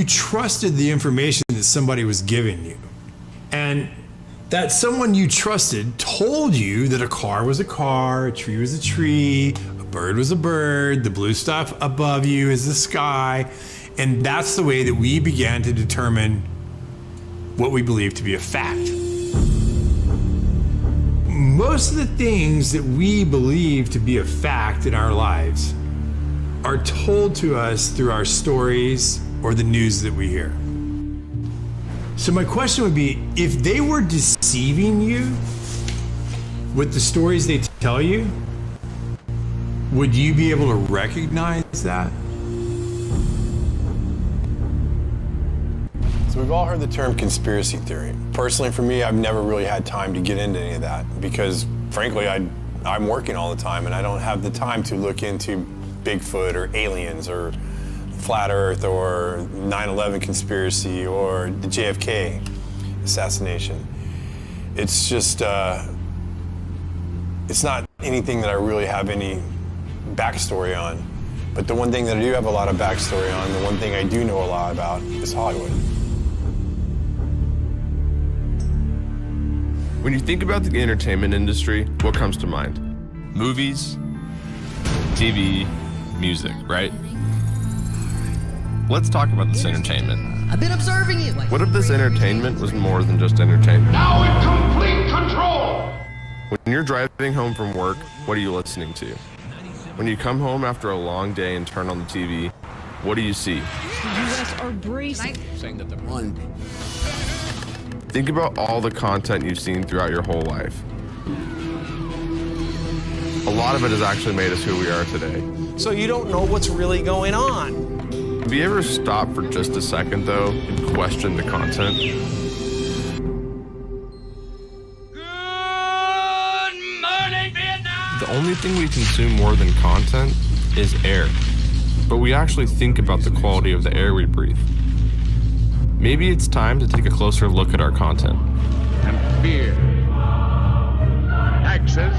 trusted the information that somebody was giving you. And that someone you trusted told you that a car was a car, a tree was a tree, a bird was a bird, the blue stuff above you is the sky. And that's the way that we began to determine what we believe to be a fact. Most of the things that we believe to be a fact in our lives are told to us through our stories or the news that we hear. So my question would be, if they were deceiving you with the stories they tell you, would you be able to recognize that? So we've all heard the term conspiracy theory. Personally, for me, I've never really had time to get into any of that because, frankly, I'm working all the time and I don't have the time to look into Bigfoot or aliens or Flat Earth or 9/11 conspiracy or the JFK assassination. It's just, it's not anything that I really have any backstory on. But the one thing that I do have a lot of backstory on, the one thing I do know a lot about is Hollywood. When you think about the entertainment industry, what comes to mind? Movies, TV, music, right? Let's talk about this entertainment. I've been observing you. What if this entertainment was more than just entertainment? Now in complete control! When you're driving home from work, what are you listening to? When you come home after a long day and turn on the TV, what do you see? The U.S. are bracing. Saying that they're one. Think about all the content you've seen throughout your whole life. A lot of it has actually made us who we are today. So you don't know what's really going on. Have you ever stopped for just a second, though, and questioned the content? Good morning, Vietnam! The only thing we consume more than content is air. But we actually think about the quality of the air we breathe. Maybe it's time to take a closer look at our content. And fear. Taxes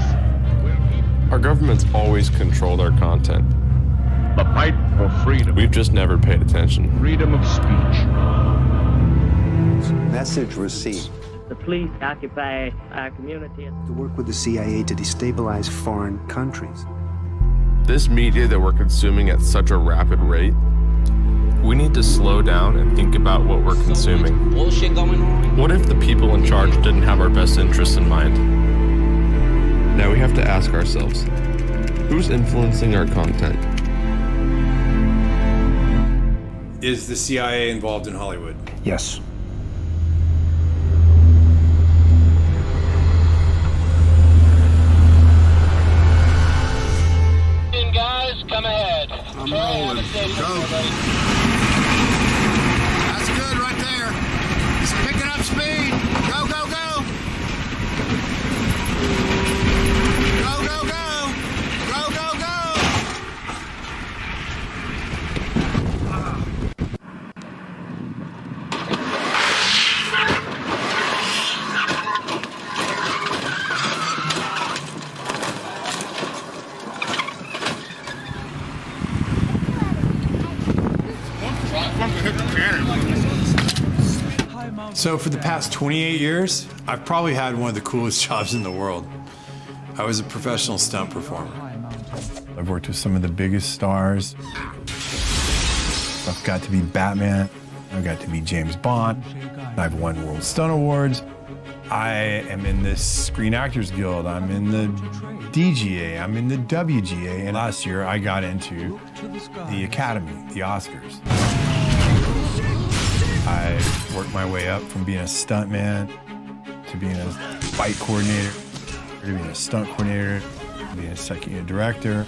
will keep Our government's always controlled our content. the fight for freedom. We've just never paid attention. Freedom of speech. Message received. The police occupy our community. To work with the CIA to destabilize foreign countries. This media that we're consuming at such a rapid rate, we need to slow down and think about what we're consuming. Bullshit going on. What if the people in charge didn't have our best interests in mind? Now we have to ask ourselves, who's influencing our content? Is the CIA involved in Hollywood? Yes. Guys, come ahead. I'm rolling. Go. That's good right there. It's picking up speed. Go, go, go. Go, go, go. Go, go, go. So for the past 28 years, I've probably had one of the coolest jobs in the world. I was a professional stunt performer. I've worked with some of the biggest stars. I've got to be Batman. I've got to be James Bond. I've won World Stunt Awards. I am in the Screen Actors Guild. I'm in the DGA. I'm in the WGA. And last year, I got into the Academy, the Oscars. I worked my way up from being a stuntman to being a fight coordinator, to being a stunt coordinator, to being a second unit director.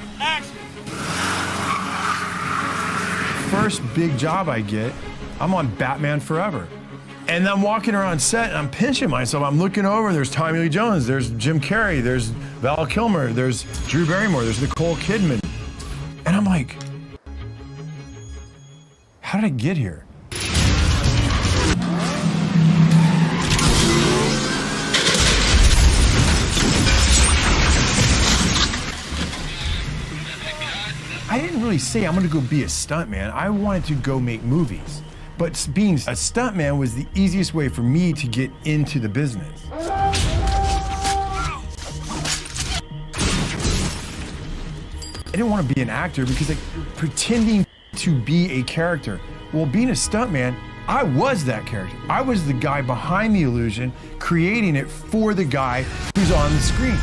First big job I get, I'm on Batman Forever. And I'm walking around set and I'm pinching myself. I'm looking over, there's Tommy Lee Jones, there's Jim Carrey, there's Val Kilmer, there's Drew Barrymore, there's Nicole Kidman. And I'm like, how did I get here? I didn't really say I'm gonna go be a stuntman. I wanted to go make movies. But being a stuntman was the easiest way for me to get into the business. I didn't want to be an actor because pretending to be a character. Well, being a stuntman, I was that character. I was the guy behind the illusion, creating it for the guy who's on the screen.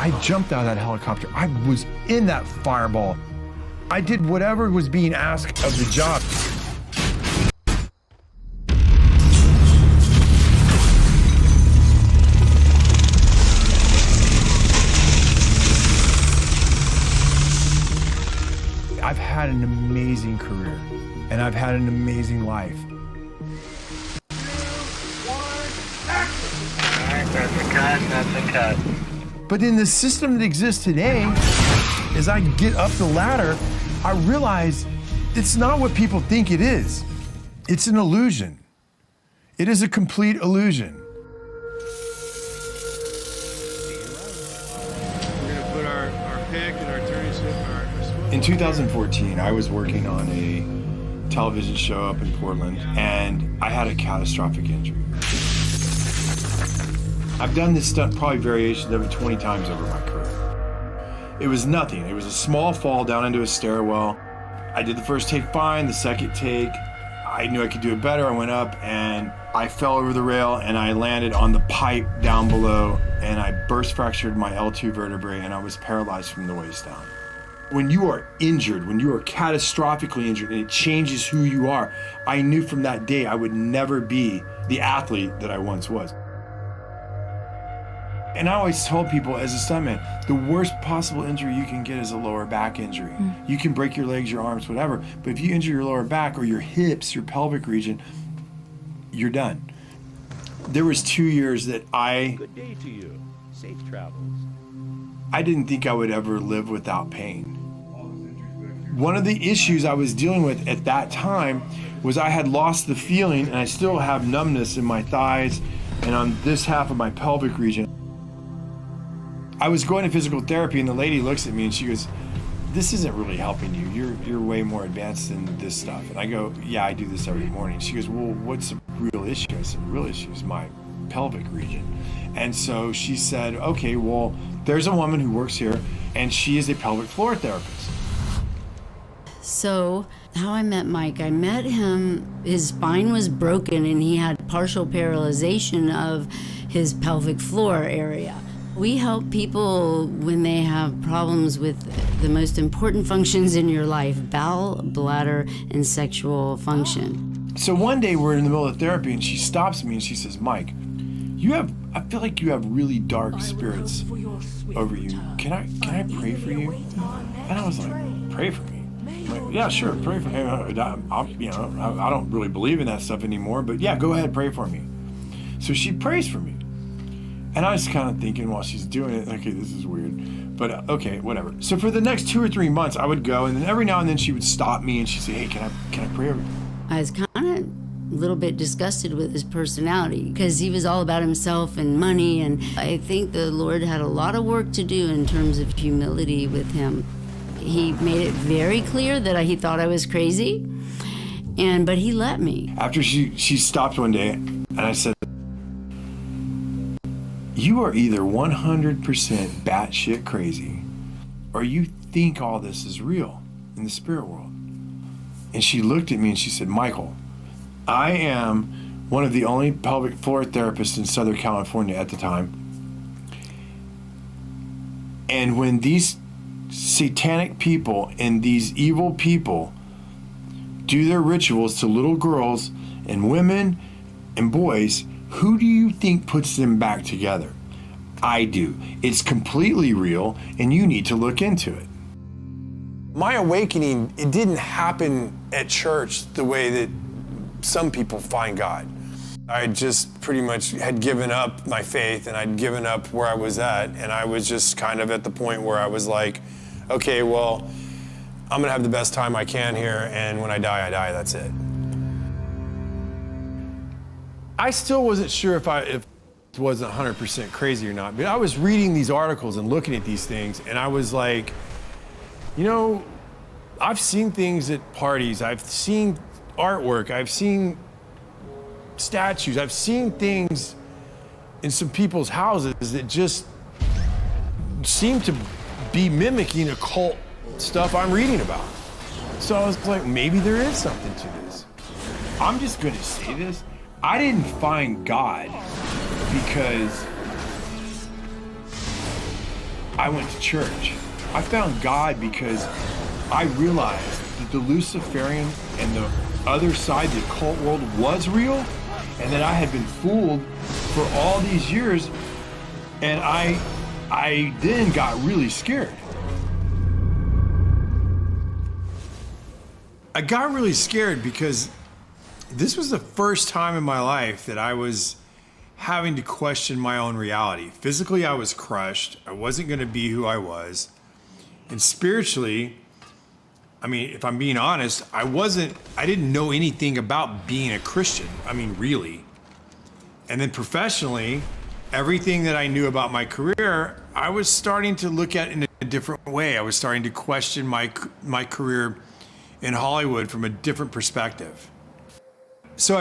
I jumped out of that helicopter. I was in that fireball. I did whatever was being asked of the job. I've had an amazing career, and I've had an amazing life. That's a cut. But in the system that exists today, as I get up the ladder, I realize it's not what people think it is. It's an illusion. It is a complete illusion. We're gonna put our pick and our turning ship, our In 2014, I was working on a television show up in Portland, and I had a catastrophic injury. I've done this stunt, probably variations of it 20 times over my career. It was nothing. It was a small fall down into a stairwell. I did the first take fine, the second take, I knew I could do it better. I went up and I fell over the rail and I landed on the pipe down below and I burst fractured my L2 vertebrae and I was paralyzed from the waist down. When you are injured, when you are catastrophically injured and it changes who you are, I knew from that day I would never be the athlete that I once was. And I always told people as a stuntman, the worst possible injury you can get is a lower back injury. You can break your legs, your arms, whatever, but if you injure your lower back or your hips, your pelvic region, you're done. There was 2 years that Good day to you. Safe travels. I didn't think I would ever live without pain. One of the issues I was dealing with at that time was I had lost the feeling, and I still have numbness in my thighs and on this half of my pelvic region. I was going to physical therapy and the lady looks at me and she goes, "This isn't really helping you. You're way more advanced than this stuff." And I go, "Yeah, I do this every morning." She goes, "Well, what's the real issue?" I said, "The real issue is my pelvic region." And so she said, "Okay, well, there's a woman who works here and she is a pelvic floor therapist." So how I met Mike, I met him, his spine was broken and he had partial paralyzation of his pelvic floor area. We help people when they have problems with the most important functions in your life, bowel, bladder, and sexual function. So one day we're in the middle of therapy and she stops me and she says, "Mike, I feel like you have really dark spirits over you. Can I pray for you?" And I was like, "Pray for me?" I'm like, "Yeah, sure, pray for me. I don't really believe in that stuff anymore, but yeah, go ahead, pray for me." So she prays for me. And I was kind of thinking while she's doing it, okay, this is weird, but okay, whatever. So for the next 2 or 3 months, I would go, and then every now and then she would stop me and she'd say, "Hey, can I pray over you?" I was kind of a little bit disgusted with his personality because he was all about himself and money, and I think the Lord had a lot of work to do in terms of humility with him. He made it very clear that he thought I was crazy, but he let me. After she stopped one day, and I said, "You are either 100% batshit crazy, or you think all this is real in the spirit world." And she looked at me and she said, "Michael, I am one of the only pelvic floor therapists in Southern California at the time. And when these satanic people and these evil people do their rituals to little girls and women and boys, who do you think puts them back together? I do. It's completely real, and you need to look into it." My awakening, it didn't happen at church the way that some people find God. I just pretty much had given up my faith and I'd given up where I was at, and I was just kind of at the point where I was like, okay, well, I'm gonna have the best time I can here, and when I die, that's it. I still wasn't sure if it wasn't 100% crazy or not, but I was reading these articles and looking at these things, and I was like, I've seen things at parties. I've seen artwork, I've seen statues, I've seen things in some people's houses that just seem to be mimicking occult stuff I'm reading about. So I was like, maybe there is something to this. I'm just gonna say this. I didn't find God because I went to church. I found God because I realized that the Luciferian and the other side, the occult world, was real, and that I had been fooled for all these years, and I then got really scared. I got really scared because this was the first time in my life that I was having to question my own reality. Physically, I was crushed. I wasn't going to be who I was. And spiritually, I mean, if I'm being honest, I didn't know anything about being a Christian. I mean, really. And then professionally, everything that I knew about my career, I was starting to look at in a different way. I was starting to question my career in Hollywood from a different perspective. So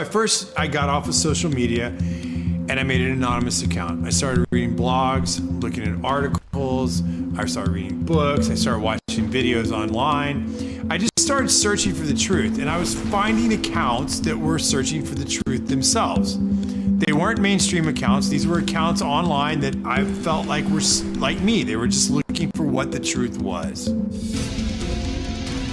I got off of social media and I made an anonymous account. I started reading blogs, looking at articles, I started reading books, I started watching videos online. I just started searching for the truth, and I was finding accounts that were searching for the truth themselves. They weren't mainstream accounts. These were accounts online that I felt like were like me. They were just looking for what the truth was.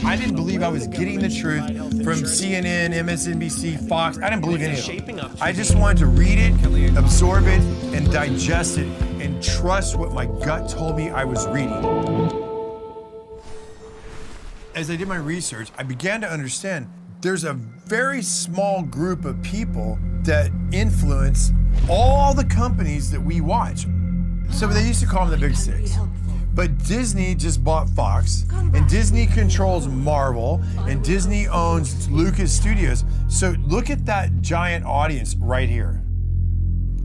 I didn't believe I was getting the truth from CNN, MSNBC, Fox. I didn't believe any of them. I just wanted to read it, absorb it, and digest it, and trust what my gut told me I was reading. As I did my research, I began to understand there's a very small group of people that influence all the companies that we watch. So they used to call them the Big Six. But Disney just bought Fox, and Disney controls Marvel, and Disney owns Lucas Studios. So look at that giant audience right here.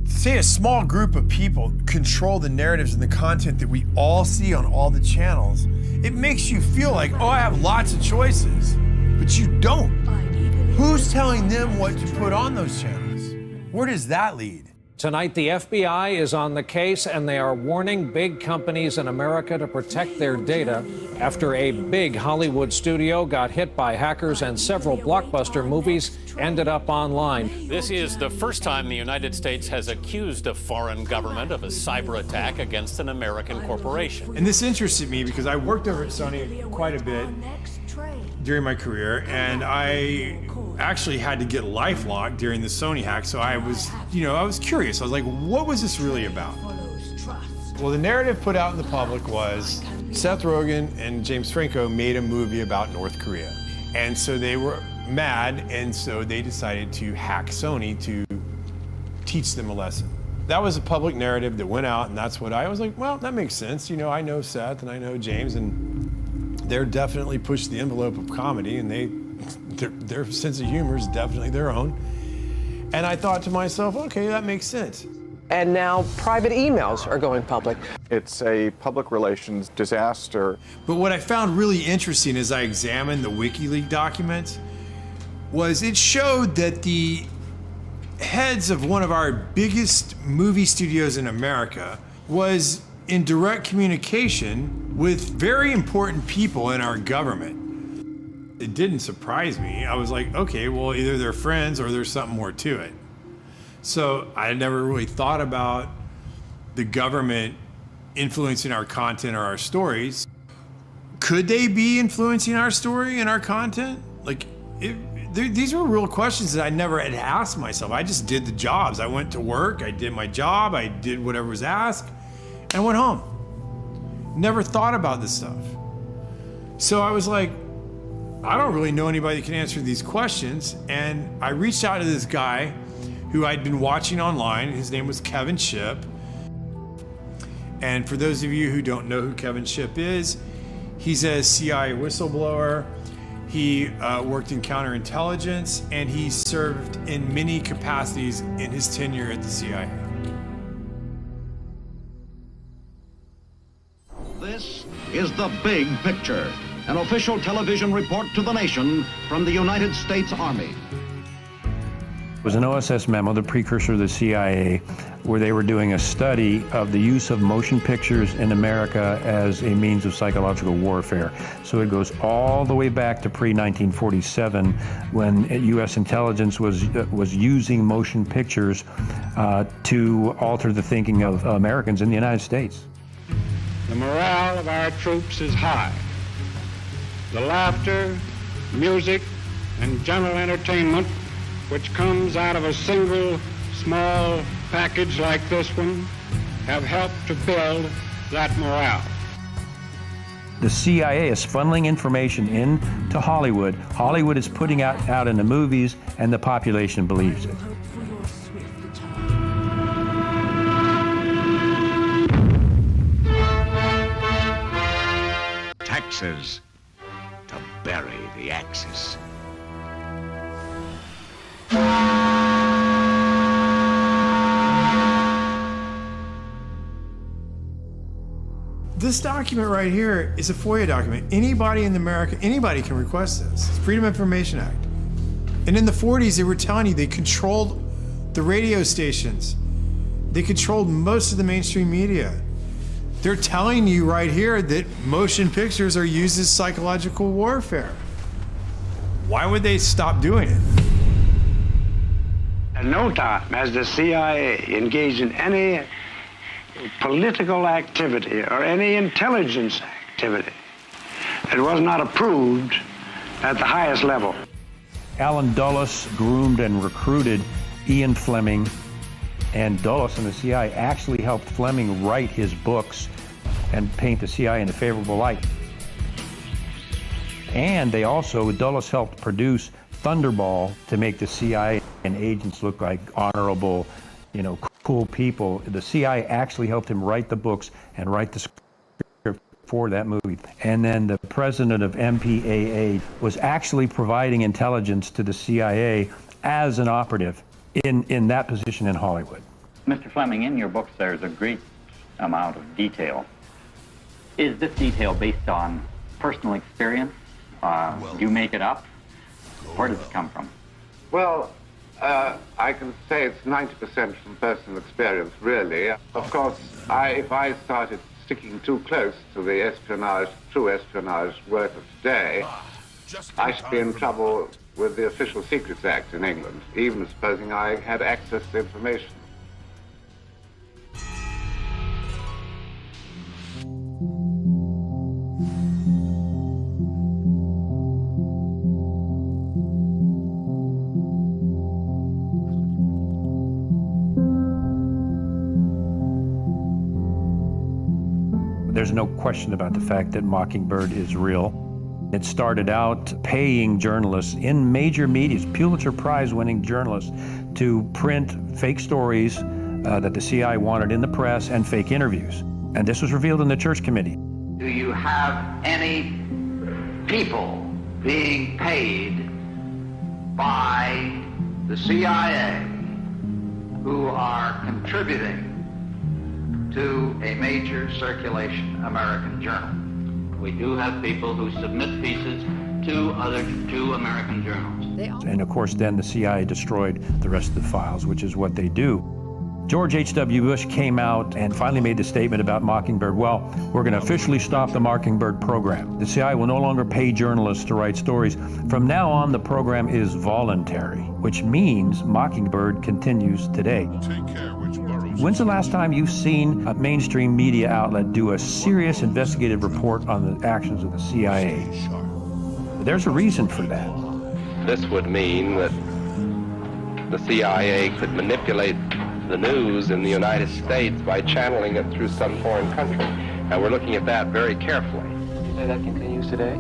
Say a small group of people control the narratives and the content that we all see on all the channels. It makes you feel like, oh, I have lots of choices, but you don't. Who's telling them what to put on those channels? Where does that lead? Tonight, the FBI is on the case, and they are warning big companies in America to protect their data after a big Hollywood studio got hit by hackers and several blockbuster movies ended up online. This is the first time the United States has accused a foreign government of a cyber attack against an American corporation. And this interested me because I worked over at Sony quite a bit during my career, and I actually had to get LifeLock during the Sony hack, so I was curious. I was like, what was this really about? Well, the narrative put out in the public was Seth Rogen and James Franco made a movie about North Korea. And so they were mad, and so they decided to hack Sony to teach them a lesson. That was a public narrative that went out, and that's what I was like, well, that makes sense. I know Seth and I know James, and they're definitely pushed the envelope of comedy, and their sense of humor is definitely their own. And I thought to myself, okay, that makes sense. And now private emails are going public. It's a public relations disaster. But what I found really interesting as I examined the WikiLeaks documents was it showed that the heads of one of our biggest movie studios in America was in direct communication with very important people in our government. It didn't surprise me. I was like, okay, well, either they're friends or there's something more to it. So I never really thought about the government influencing our content or our stories. Could they be influencing our story and our content? These were real questions that I never had asked myself. I just did the jobs. I went to work, I did my job, I did whatever was asked, and went home. Never thought about this stuff. So I was like, I don't really know anybody that can answer these questions. And I reached out to this guy who I'd been watching online. His name was Kevin Shipp. And for those of you who don't know who Kevin Shipp is, he's a CIA whistleblower. He worked in counterintelligence, and he served in many capacities in his tenure at the CIA. This is the big picture. An official television report to the nation from the United States Army. It was an OSS memo, the precursor to the CIA, where they were doing a study of the use of motion pictures in America as a means of psychological warfare. So it goes all the way back to pre-1947, when U.S. intelligence was using motion pictures to alter the thinking of Americans in the United States. The morale of our troops is high. The laughter, music, and general entertainment which comes out of a single small package like this one have helped to build that morale. The CIA is funneling information into Hollywood. Hollywood is putting out in the movies, and the population believes it. Taxes to bury the Axis. This document right here is a FOIA document. Anybody in America, anybody can request this. It's Freedom of Information Act. And in the 40s, they were telling you they controlled the radio stations. They controlled most of the mainstream media. They're telling you right here that motion pictures are used as psychological warfare. Why would they stop doing it? At no time has the CIA engaged in any political activity or any intelligence activity that was not approved at the highest level. Alan Dulles groomed and recruited Ian Fleming, and Dulles and the CIA actually helped Fleming write his books and paint the CIA in a favorable light. And they also, Dulles helped produce Thunderball to make the CIA and agents look like honorable, cool people. The CIA actually helped him write the books and write the script for that movie. And then the president of MPAA was actually providing intelligence to the CIA as an operative in that position in Hollywood. Mr. Fleming, in your books there's a great amount of detail. Is this detail based on personal experience? Do you make it up? Where does it come from? Well, I can say it's 90% from personal experience, really. Of course, if I started sticking too close to the true espionage work of today, I should be in trouble with the Official Secrets Act in England, even supposing I had access to information. There's no question about the fact that Mockingbird is real. It started out paying journalists in major media, Pulitzer Prize-winning journalists, to print fake stories that the CIA wanted in the press and fake interviews. And this was revealed in the Church Committee. Do you have any people being paid by the CIA who are contributing to a major circulation American journal? We do have people who submit pieces to American journals. And of course, then the CIA destroyed the rest of the files, which is what they do. George H.W. Bush came out and finally made the statement about Mockingbird. Well, we're going to officially stop the Mockingbird program. The CIA will no longer pay journalists to write stories. From now on, the program is voluntary, which means Mockingbird continues today. When's the last time you've seen a mainstream media outlet do a serious investigative report on the actions of the CIA? There's a reason for that. This would mean that the CIA could manipulate the news in the United States by channeling it through some foreign country. And we're looking at that very carefully. You say that continues today?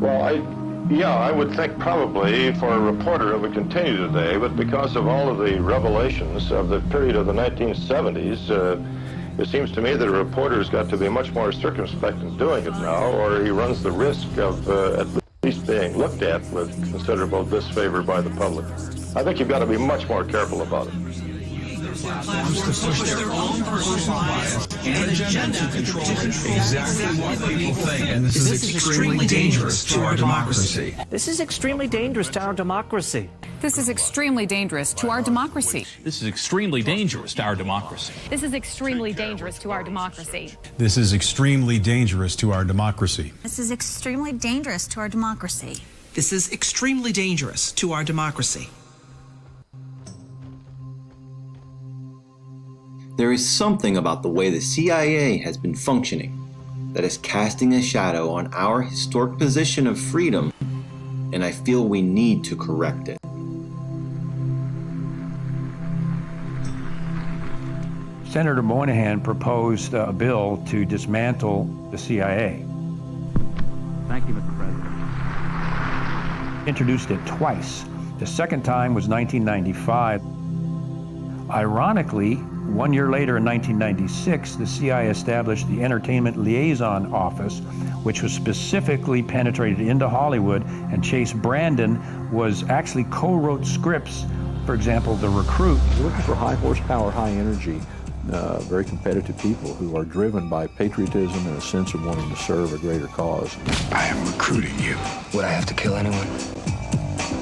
Well, I would think probably for a reporter it would continue today, but because of all of the revelations of the period of the 1970s, it seems to me that a reporter's got to be much more circumspect in doing it now, or he runs the risk of at least being looked at with considerable disfavor by the public. I think you've got to be much more careful about it. platforms to push their own personal bias and agenda to control exactly what people think. And this is extremely dangerous to our democracy. This is extremely dangerous to our democracy. This is extremely dangerous to our democracy. This is extremely dangerous to our democracy. This is extremely dangerous to our democracy. This is extremely dangerous to our democracy. This is extremely dangerous to our democracy. This is extremely dangerous to our democracy. There is something about the way the CIA has been functioning that is casting a shadow on our historic position of freedom, and I feel we need to correct it. Senator Moynihan proposed a bill to dismantle the CIA. Thank you, Mr. President. Introduced it twice. The second time was 1995. Ironically, 1 year later in 1996, the CIA established the Entertainment Liaison Office, which was specifically penetrated into Hollywood, and Chase Brandon was actually co-wrote scripts, for example, The Recruit. We're looking for high horsepower, high energy, very competitive people who are driven by patriotism and a sense of wanting to serve a greater cause. I am recruiting you. Would I have to kill anyone?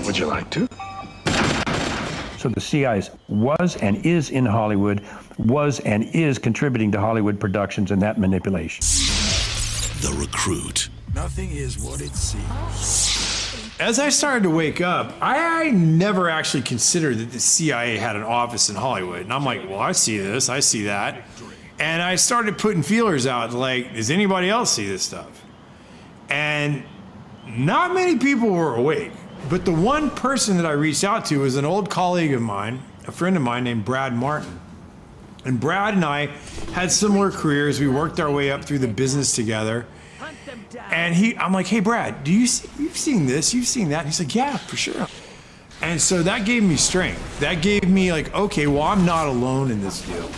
Would you like to? So the CIA was and is in Hollywood, was and is contributing to Hollywood productions and that manipulation. The Recruit. Nothing is what it seems. As I started to wake up, I never actually considered that the CIA had an office in Hollywood. And I'm like, well, I see this, I see that. And I started putting feelers out, like, does anybody else see this stuff? And not many people were awake. But the one person that I reached out to was an old colleague of mine, a friend of mine named Brad Martin. And Brad and I had similar careers. We worked our way up through the business together. And I'm like, hey, Brad, you've seen this, you've seen that? And he's like, yeah, for sure. And so that gave me strength. That gave me like, okay, well, I'm not alone in this deal.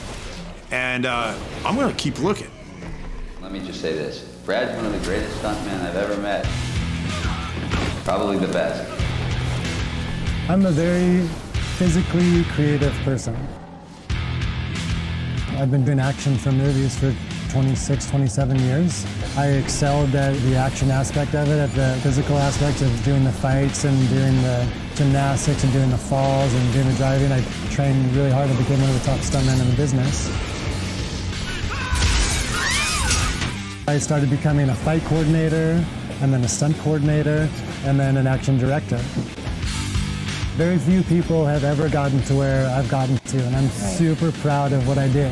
And I'm going to keep looking. Let me just say this. Brad's one of the greatest stuntmen I've ever met. Probably the best. I'm a very physically creative person. I've been doing action for movies for 26, 27 years. I excelled at the action aspect of it, at the physical aspect of doing the fights and doing the gymnastics and doing the falls and doing the driving. I trained really hard to become one of the top stuntmen in the business. I started becoming a fight coordinator, and then a stunt coordinator, and then an action director. Very few people have ever gotten to where I've gotten to, and I'm super proud of what I did.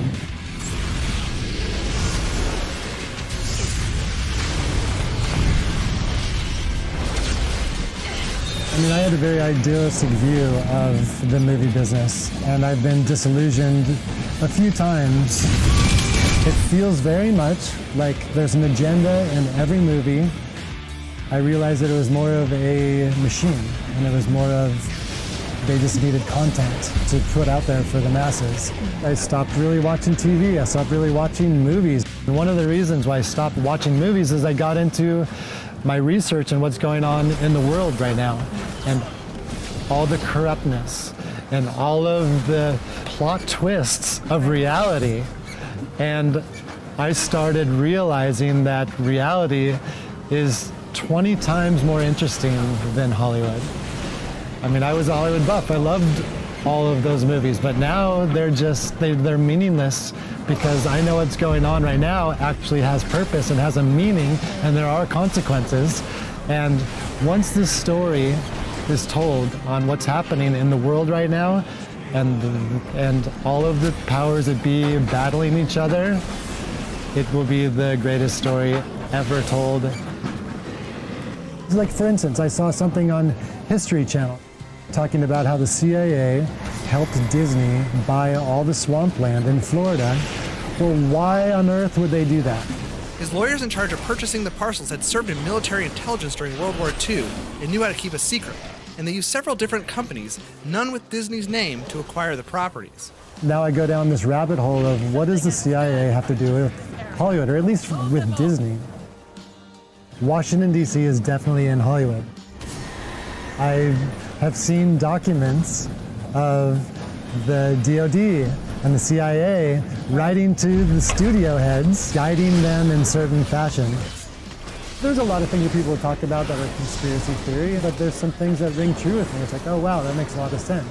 I mean, I had a very idealistic view of the movie business, and I've been disillusioned a few times. It feels very much like there's an agenda in every movie. I realized that it was more of a machine, and it was more of they just needed content to put out there for the masses. I stopped really watching TV. I stopped really watching movies. And one of the reasons why I stopped watching movies is I got into my research and what's going on in the world right now, and all the corruptness and all of the plot twists of reality. And I started realizing that reality is 20 times more interesting than Hollywood. I mean, I was a Hollywood buff. I loved all of those movies, but now they're meaningless because I know what's going on right now actually has purpose and has a meaning, and there are consequences. And once this story is told on what's happening in the world right now, and all of the powers that be battling each other, it will be the greatest story ever told. Like, for instance, I saw something on History Channel talking about how the CIA helped Disney buy all the swampland in Florida. Well, why on earth would they do that? His lawyers in charge of purchasing the parcels had served in military intelligence during World War II and knew how to keep a secret. And they used several different companies, none with Disney's name, to acquire the properties. Now I go down this rabbit hole of what does the CIA have to do with Hollywood, or at least with Disney? Washington, D.C. is definitely in Hollywood. I have seen documents of the DoD and the CIA writing to the studio heads, guiding them in certain fashion. There's a lot of things that people talk about that are conspiracy theory, but there's some things that ring true with me. It's like, oh wow, that makes a lot of sense.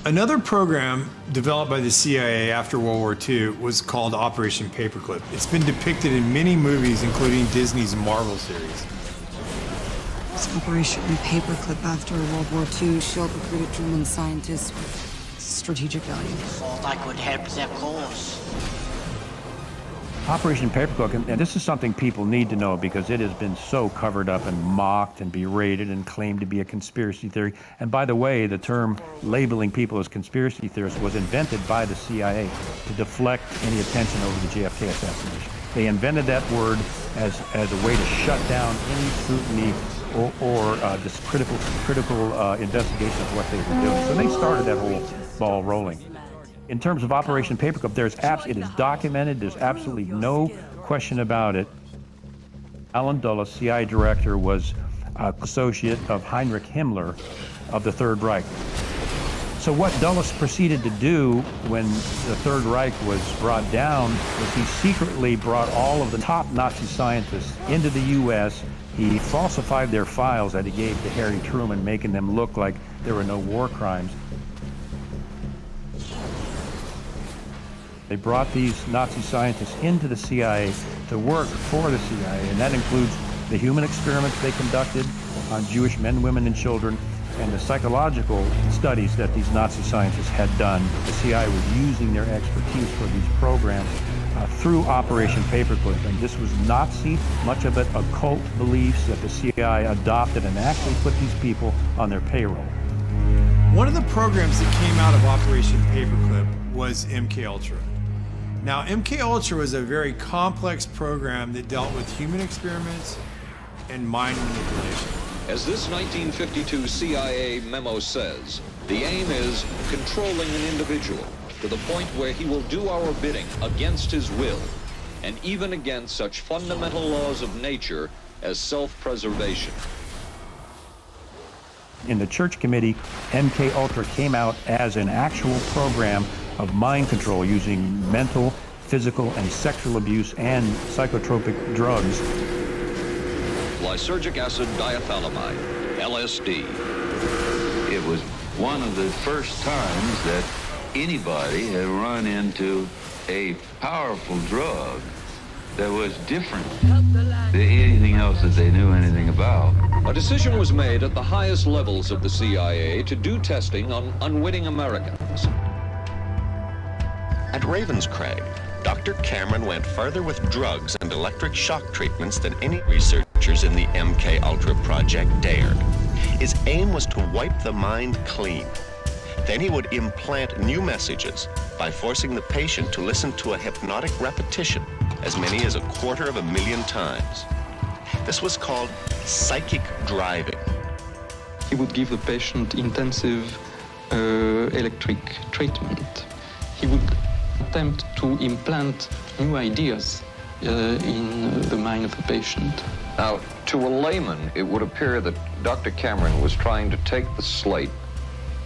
Another program developed by the CIA after World War II was called Operation Paperclip. It's been depicted in many movies, including Disney's Marvel series. This Operation Paperclip after World War II showed recruited German scientists with strategic value. Thought I could help their cause. Operation Paperclip, and this is something people need to know because it has been so covered up and mocked and berated and claimed to be a conspiracy theory. And by the way, the term labeling people as conspiracy theorists was invented by the CIA to deflect any attention over the JFK assassination. They invented that word as a way to shut down any scrutiny or this critical investigation of what they were doing. So they started that whole ball rolling. In terms of Operation Paperclip, it is documented. There's absolutely no question about it. Alan Dulles, CIA director, was an associate of Heinrich Himmler of the Third Reich. So what Dulles proceeded to do when the Third Reich was brought down was he secretly brought all of the top Nazi scientists into the U.S. He falsified their files that he gave to Harry Truman, making them look like there were no war crimes. They brought these Nazi scientists into the CIA to work for the CIA, and that includes the human experiments they conducted on Jewish men, women, and children, and the psychological studies that these Nazi scientists had done. The CIA was using their expertise for these programs through Operation Paperclip, and this was Nazi, much of it occult beliefs that the CIA adopted and actually put these people on their payroll. One of the programs that came out of Operation Paperclip was MKUltra. Now, MKUltra was a very complex program that dealt with human experiments and mind manipulation. As this 1952 CIA memo says, the aim is controlling an individual to the point where he will do our bidding against his will, and even against such fundamental laws of nature as self-preservation. In the Church Committee, MKUltra came out as an actual program of mind control using mental, physical, and sexual abuse and psychotropic drugs. Lysergic acid diethylamide, LSD. It was one of the first times that anybody had run into a powerful drug that was different than anything else that they knew anything about. A decision was made at the highest levels of the CIA to do testing on unwitting Americans. At Ravenscraig, Dr. Cameron went further with drugs and electric shock treatments than any researchers in the MKUltra project dared. His aim was to wipe the mind clean. Then he would implant new messages by forcing the patient to listen to a hypnotic repetition as many as 250,000 times. This was called psychic driving. He would give the patient intensive electric treatment. He would attempt to implant new ideas in the mind of the patient. Now, to a layman, it would appear that Dr. Cameron was trying to take the slate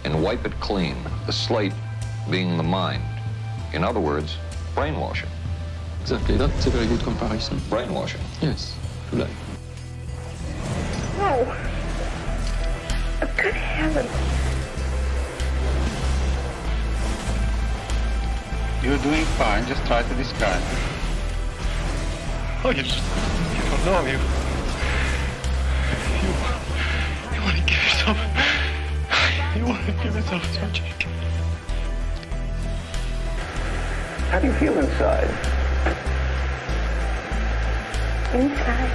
and wipe it clean, the slate being the mind. In other words, brainwashing. Exactly, that's a very good comparison. Brainwashing. Yes, to life. No. Oh, good heavens. You're doing fine, just try to discard. Oh, you don't know you. You want to give yourself... You want to give yourself surgery. How do you feel inside? Inside?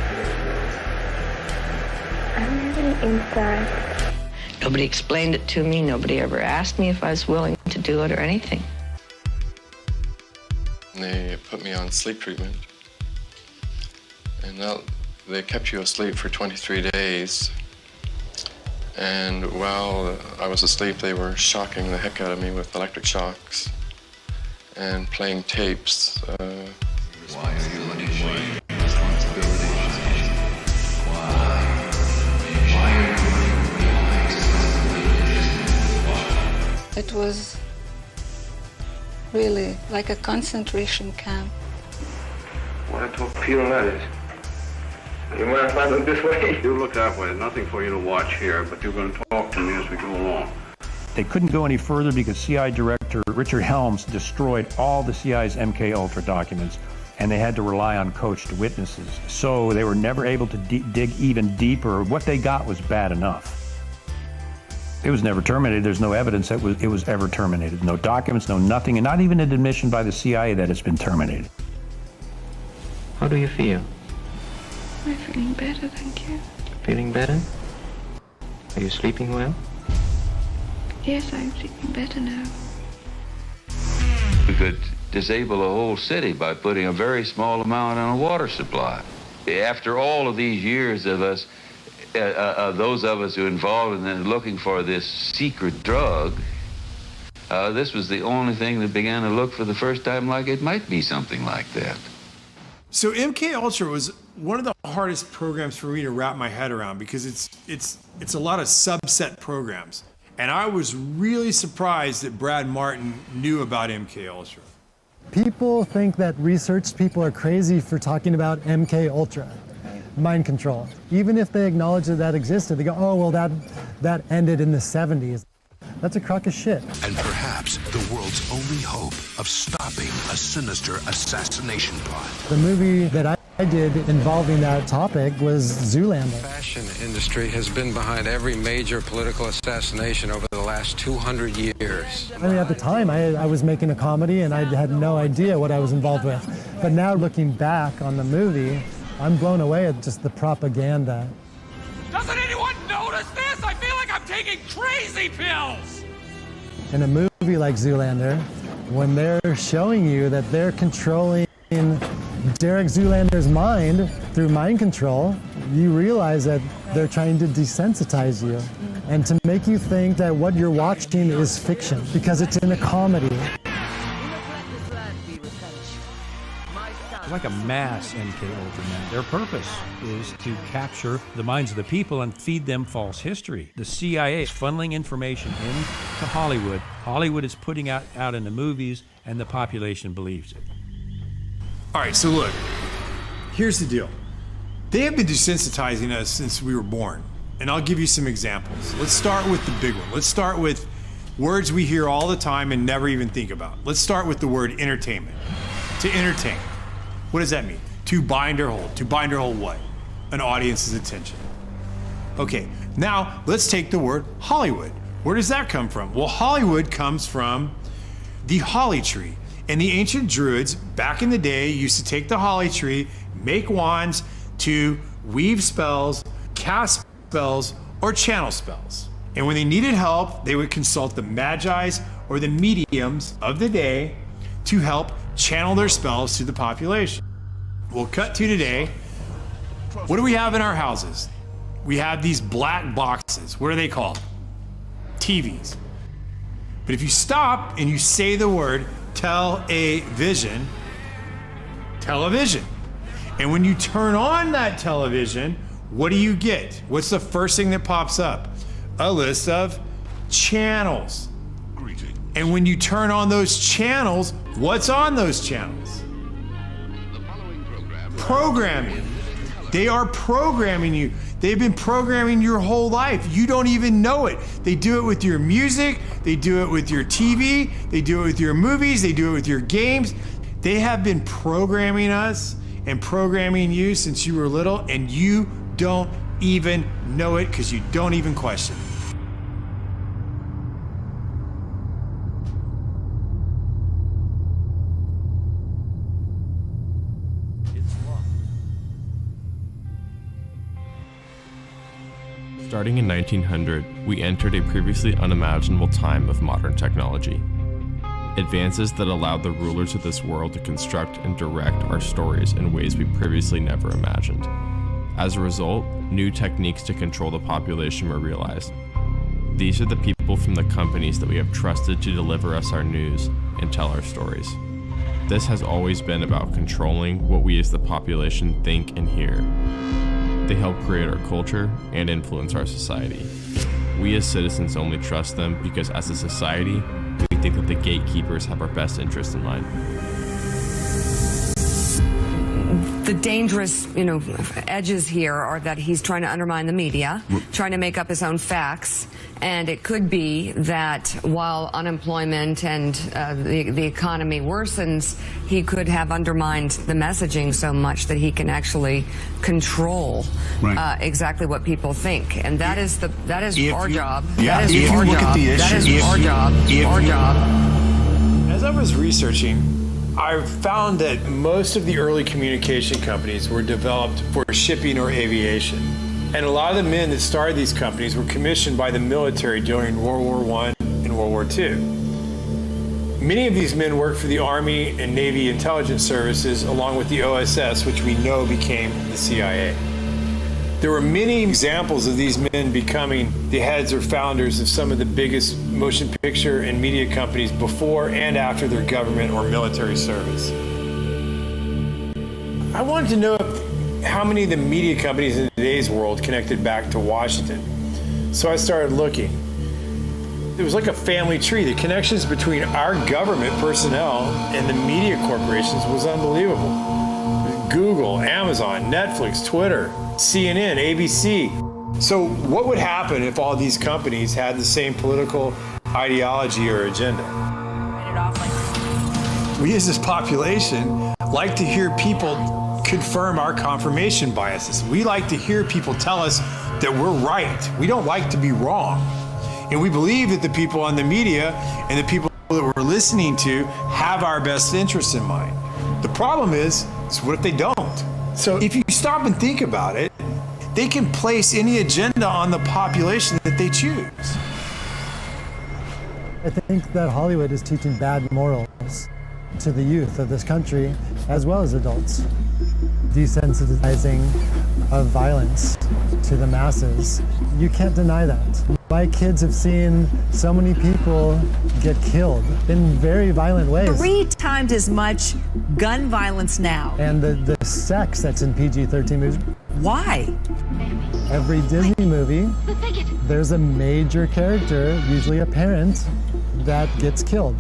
I'm really inside. Nobody explained it to me. Nobody ever asked me if I was willing to do it or anything. They put me on sleep treatment. And they kept you asleep for 23 days. And while I was asleep, they were shocking the heck out of me with electric shocks and playing tapes. Why are you running responsibility? Why are you running It was really like a concentration camp. What a torpedo that is. You mind if I look this way? You look that way. There's nothing for you to watch here, but you're going to talk to me as we go along. They couldn't go any further because CIA Director Richard Helms destroyed all the CIA's MK-Ultra documents, and they had to rely on coached witnesses. So they were never able to dig even deeper. What they got was bad enough. It was never terminated. There's no evidence that it was ever terminated. No documents, no nothing, and not even an admission by the CIA that it's been terminated. How do you feel? I'm feeling better, thank you. Feeling better? Are you sleeping well? Yes, I'm sleeping better now. We could disable a whole city by putting a very small amount on a water supply. After all of these years of us, those of us who are involved in looking for this secret drug, this was the only thing that began to look for the first time like it might be something like that. So MK-Ultra was one of the hardest programs for me to wrap my head around because it's a lot of subset programs. And I was really surprised that Brad Martin knew about MK-Ultra. People think that research people are crazy for talking about MK-Ultra, mind control. Even if they acknowledge that that existed, they go, oh, well, that ended in the 70s. That's a crock of shit. And perhaps the world's only hope of stopping a sinister assassination plot. The movie that I did involving that topic was Zoolander. The fashion industry has been behind every major political assassination over the last 200 years. I mean, at the time, I was making a comedy and I had no idea what I was involved with. But now looking back on the movie, I'm blown away at just the propaganda. Doesn't anyone notice this? I feel like I'm taking crazy pills! In a movie like Zoolander, when they're showing you that they're controlling Derek Zoolander's mind through mind control, you realize that they're trying to desensitize you and to make you think that what you're watching is fiction because it's in a comedy. Like a mass MK-Ultra man. Their purpose is to capture the minds of the people and feed them false history. The CIA is funneling information into Hollywood. Hollywood is putting out in the movies, and the population believes it. All right, so look, here's the deal. They have been desensitizing us since we were born, and I'll give you some examples. Let's start with the big one. Let's start with words we hear all the time and never even think about. Let's start with the word entertainment. To entertain. What does that mean? To bind or hold. To bind or hold what? An audience's attention. Okay, now let's take the word Hollywood. Where does that come from? Well, Hollywood comes from the holly tree. And the ancient Druids, back in the day, used to take the holly tree, make wands to weave spells, cast spells, or channel spells. And when they needed help, they would consult the Magi's or the mediums of the day to help channel their spells to the population. We'll cut to today. What do we have in our houses? We have these black boxes. What are they called? TVs. But if you stop and you say the word television, and when you turn on that television, what do you get? What's the first thing that pops up? A list of channels. And when you turn on those channels, what's on those channels? Programming. They are programming you. They've been programming your whole life. You don't even know it. They do it with your music. They do it with your TV. They do it with your movies. They do it with your games. They have been programming us and programming you since you were little, and you don't even know it because you don't even question it. Starting in 1900, we entered a previously unimaginable time of modern technology. Advances that allowed the rulers of this world to construct and direct our stories in ways we previously never imagined. As a result, new techniques to control the population were realized. These are the people from the companies that we have trusted to deliver us our news and tell our stories. This has always been about controlling what we as the population think and hear. They help create our culture and influence our society. We as citizens only trust them because as a society, we think that the gatekeepers have our best interest in mind. The dangerous, edges here are that he's trying to undermine the media, trying to make up his own facts, and it could be that while unemployment and the economy worsens, he could have undermined the messaging so much that he can actually control exactly what people think, and that is our job. That is our job. That is our job. Our job. As I was researching, I found that most of the early communication companies were developed for shipping or aviation. And a lot of the men that started these companies were commissioned by the military during World War I and World War II. Many of these men worked for the Army and Navy intelligence services along with the OSS, which we know became the CIA. There were many examples of these men becoming the heads or founders of some of the biggest motion picture and media companies before and after their government or military service. I wanted to know how many of the media companies in today's world connected back to Washington. So I started looking. It was like a family tree. The connections between our government personnel and the media corporations was unbelievable. Google, Amazon, Netflix, Twitter, CNN, ABC. So what would happen if all these companies had the same political ideology or agenda? We as this population like to hear people confirm our confirmation biases. We like to hear people tell us that we're right. We don't like to be wrong. And we believe that the people on the media and the people that we're listening to have our best interests in mind. The problem is what if they don't? So if you stop and think about it, they can place any agenda on the population that they choose. I think that Hollywood is teaching bad morals to the youth of this country as well as adults. Desensitizing of violence to the masses. You can't deny that. My kids have seen so many people get killed in very violent ways. 3 times as much gun violence now. And the sex that's in PG-13 movies. Why? Every Disney movie, there's a major character, usually a parent, that gets killed.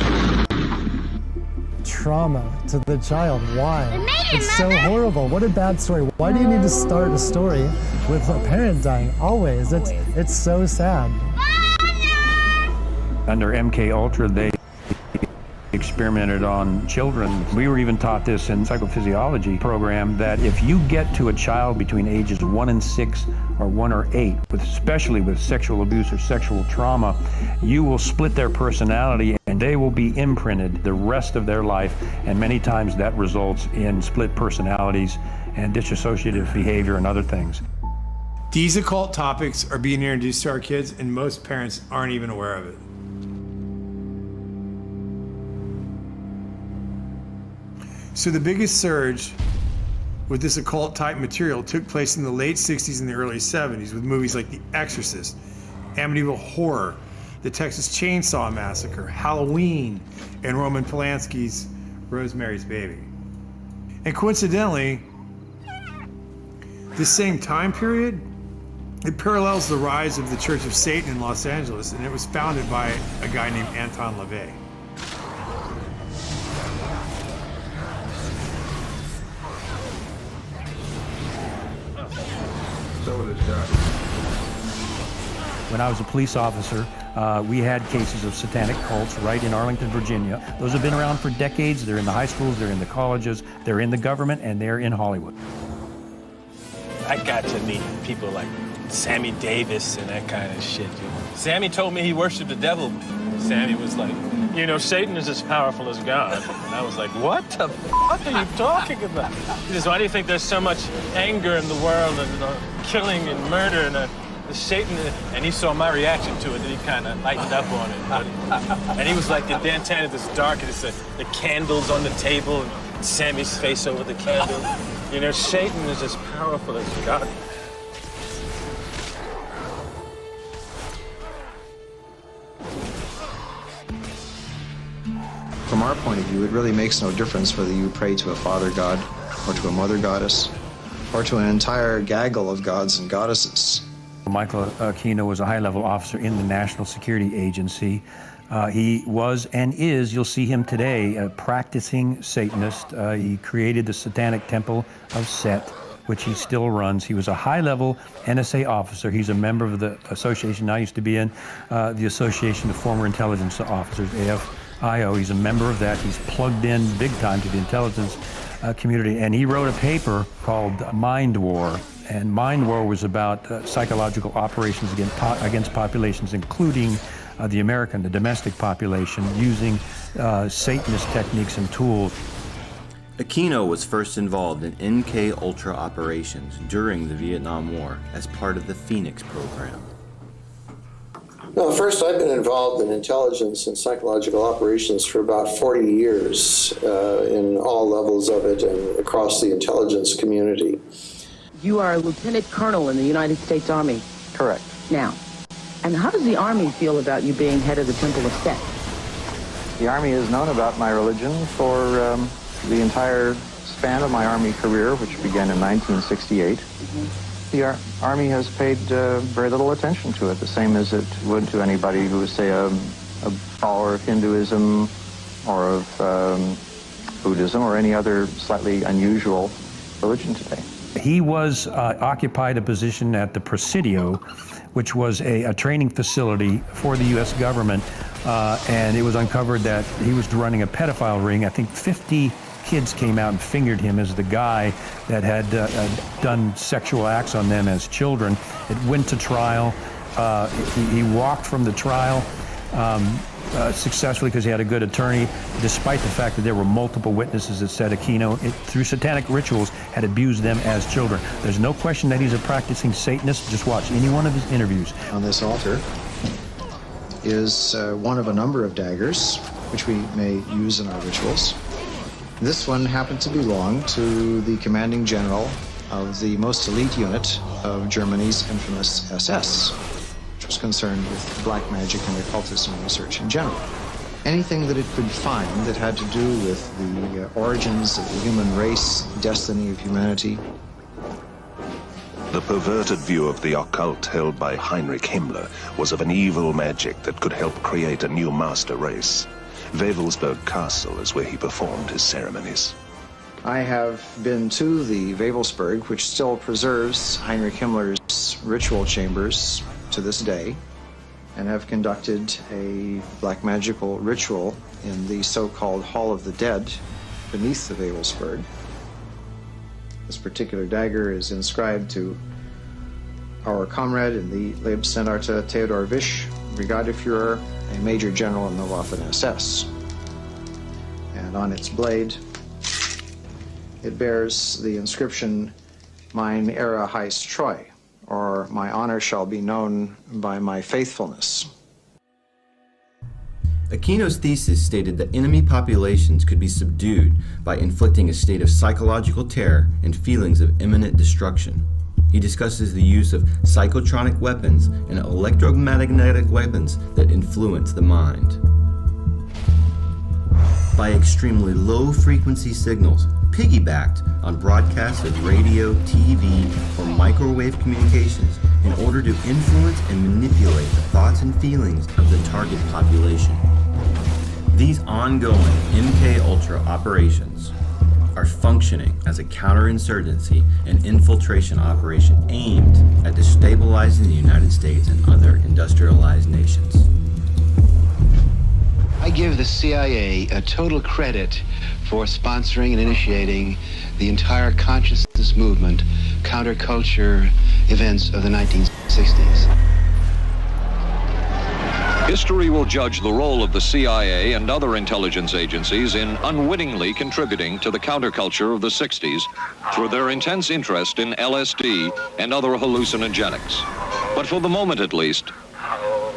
Trauma to the child. Why? It's so horrible. What a bad story. Why do you need to start a story with a parent dying? Always. It's so sad. Under MK Ultra, they experimented on children. We were even taught this in psychophysiology program that if you get to a child between ages 1 and 6 or 1 or 8, especially with sexual abuse or sexual trauma, you will split their personality and they will be imprinted the rest of their life, and many times that results in split personalities and dissociative behavior and other things. These occult topics are being introduced to our kids and most parents aren't even aware of it. So the biggest surge with this occult type material took place in the late 60s and the early 70s with movies like The Exorcist, Amityville Horror, The Texas Chainsaw Massacre, Halloween, and Roman Polanski's Rosemary's Baby. And coincidentally, this same time period, it parallels the rise of the Church of Satan in Los Angeles, and it was founded by a guy named Anton LaVey. When I was a police officer, we had cases of satanic cults right in Arlington, Virginia. Those have been around for decades. They're in the high schools, they're in the colleges, they're in the government, and they're in Hollywood. I got to meet people like Sammy Davis and that kind of shit. Sammy told me he worshiped the devil. Sammy was like, Satan is as powerful as God. And I was like, what the fuck are you talking about? He says, why do you think there's so much anger in the world and killing and murder and Satan? And he saw my reaction to it, and he kind of lightened up on it. And he was like, the downtown is dark, and it's the candles on the table, and Sammy's face over the candle. Satan is as powerful as God. From our point of view, it really makes no difference whether you pray to a father god or to a mother goddess or to an entire gaggle of gods and goddesses. Michael Aquino was a high-level officer in the National Security Agency. He was and is, you'll see him today, a practicing Satanist. He created the Satanic Temple of Set, which he still runs. He was a high-level NSA officer. He's a member of the association I used to be in, the Association of Former Intelligence Officers, AFIO. He's a member of that. He's plugged in big time to the intelligence community. And he wrote a paper called Mind War. And Mind War was about psychological operations against populations, including the domestic population, using Satanist techniques and tools. Aquino was first involved in MK-Ultra operations during the Vietnam War as part of the Phoenix program. No, first I've been involved in intelligence and psychological operations for about 40 years in all levels of it and across the intelligence community. You are a lieutenant colonel in the United States Army. Correct. Now, and how does the Army feel about you being head of the Temple of Set? The Army has known about my religion for the entire span of my Army career, which began in 1968. The Army has paid very little attention to it, the same as it would to anybody who was, say, a follower of Hinduism or of Buddhism or any other slightly unusual religion today. He was occupied a position at the Presidio, which was a training facility for the U.S. government, and it was uncovered that he was running a pedophile ring. I think 50 kids came out and fingered him as the guy that had done sexual acts on them as children. It went to trial. He walked from the trial successfully because he had a good attorney, despite the fact that there were multiple witnesses that said Aquino, through satanic rituals, had abused them as children. There's no question that he's a practicing Satanist. Just watch any one of his interviews. On this altar is one of a number of daggers, which we may use in our rituals. This one happened to belong to the commanding general of the most elite unit of Germany's infamous SS, which was concerned with black magic and occultism research in general. Anything that it could find that had to do with the origins of the human race, destiny of humanity. The perverted view of the occult held by Heinrich Himmler was of an evil magic that could help create a new master race. Wewelsburg Castle is where he performed his ceremonies. I have been to the Wewelsburg, which still preserves Heinrich Himmler's ritual chambers to this day, and have conducted a black magical ritual in the so-called Hall of the Dead beneath the Wewelsburg. This particular dagger is inscribed to our comrade in the Leibstandarte Theodor Wisch, Brigadeführer, a major general in the Waffen-SS. And on its blade, it bears the inscription, Mein Ehre heißt Treu, or my honor shall be known by my faithfulness. Aquino's thesis stated that enemy populations could be subdued by inflicting a state of psychological terror and feelings of imminent destruction. He discusses the use of psychotronic weapons and electromagnetic weapons that influence the mind. By extremely low-frequency signals, piggybacked on broadcasts of radio, TV, or microwave communications in order to influence and manipulate the thoughts and feelings of the target population. These ongoing MK-Ultra operations are functioning as a counterinsurgency and infiltration operation aimed at destabilizing the United States and other industrialized nations. I give the CIA a total credit for sponsoring and initiating the entire consciousness movement, counterculture events of the 1960s. History will judge the role of the CIA and other intelligence agencies in unwittingly contributing to the counterculture of the 60s through their intense interest in LSD and other hallucinogenics. But for the moment at least,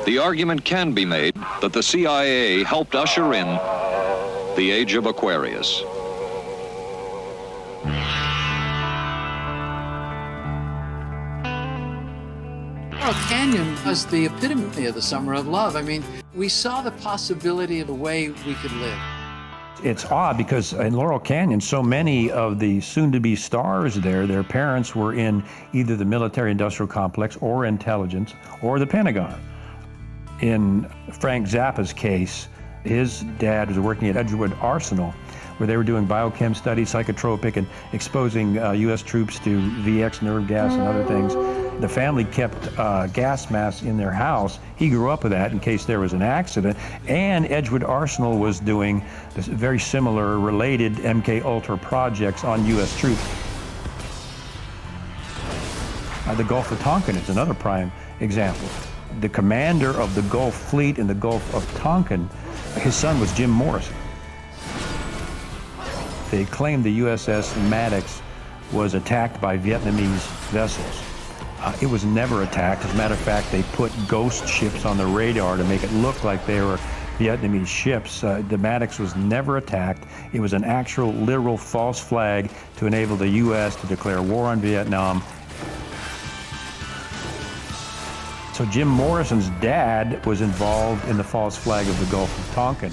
the argument can be made that the CIA helped usher in the age of Aquarius. Laurel Canyon was the epitome of the summer of love. I mean, we saw the possibility of the way we could live. It's odd because in Laurel Canyon, so many of the soon-to-be stars there, their parents were in either the military-industrial complex or intelligence or the Pentagon. In Frank Zappa's case, his dad was working at Edgewood Arsenal, where they were doing biochem studies, psychotropic, and exposing U.S. troops to VX nerve gas and other things. The family kept gas masks in their house. He grew up with that in case there was an accident. And Edgewood Arsenal was doing this very similar, related MK Ultra projects on U.S. troops. The Gulf of Tonkin is another prime example. The commander of the Gulf Fleet in the Gulf of Tonkin, his son was Jim Morrison. They claimed the USS Maddox was attacked by Vietnamese vessels. It was never attacked. As a matter of fact, they put ghost ships on the radar to make it look like they were Vietnamese ships. The Maddox was never attacked. It was an actual, literal false flag to enable the U.S. to declare war on Vietnam. So Jim Morrison's dad was involved in the false flag of the Gulf of Tonkin.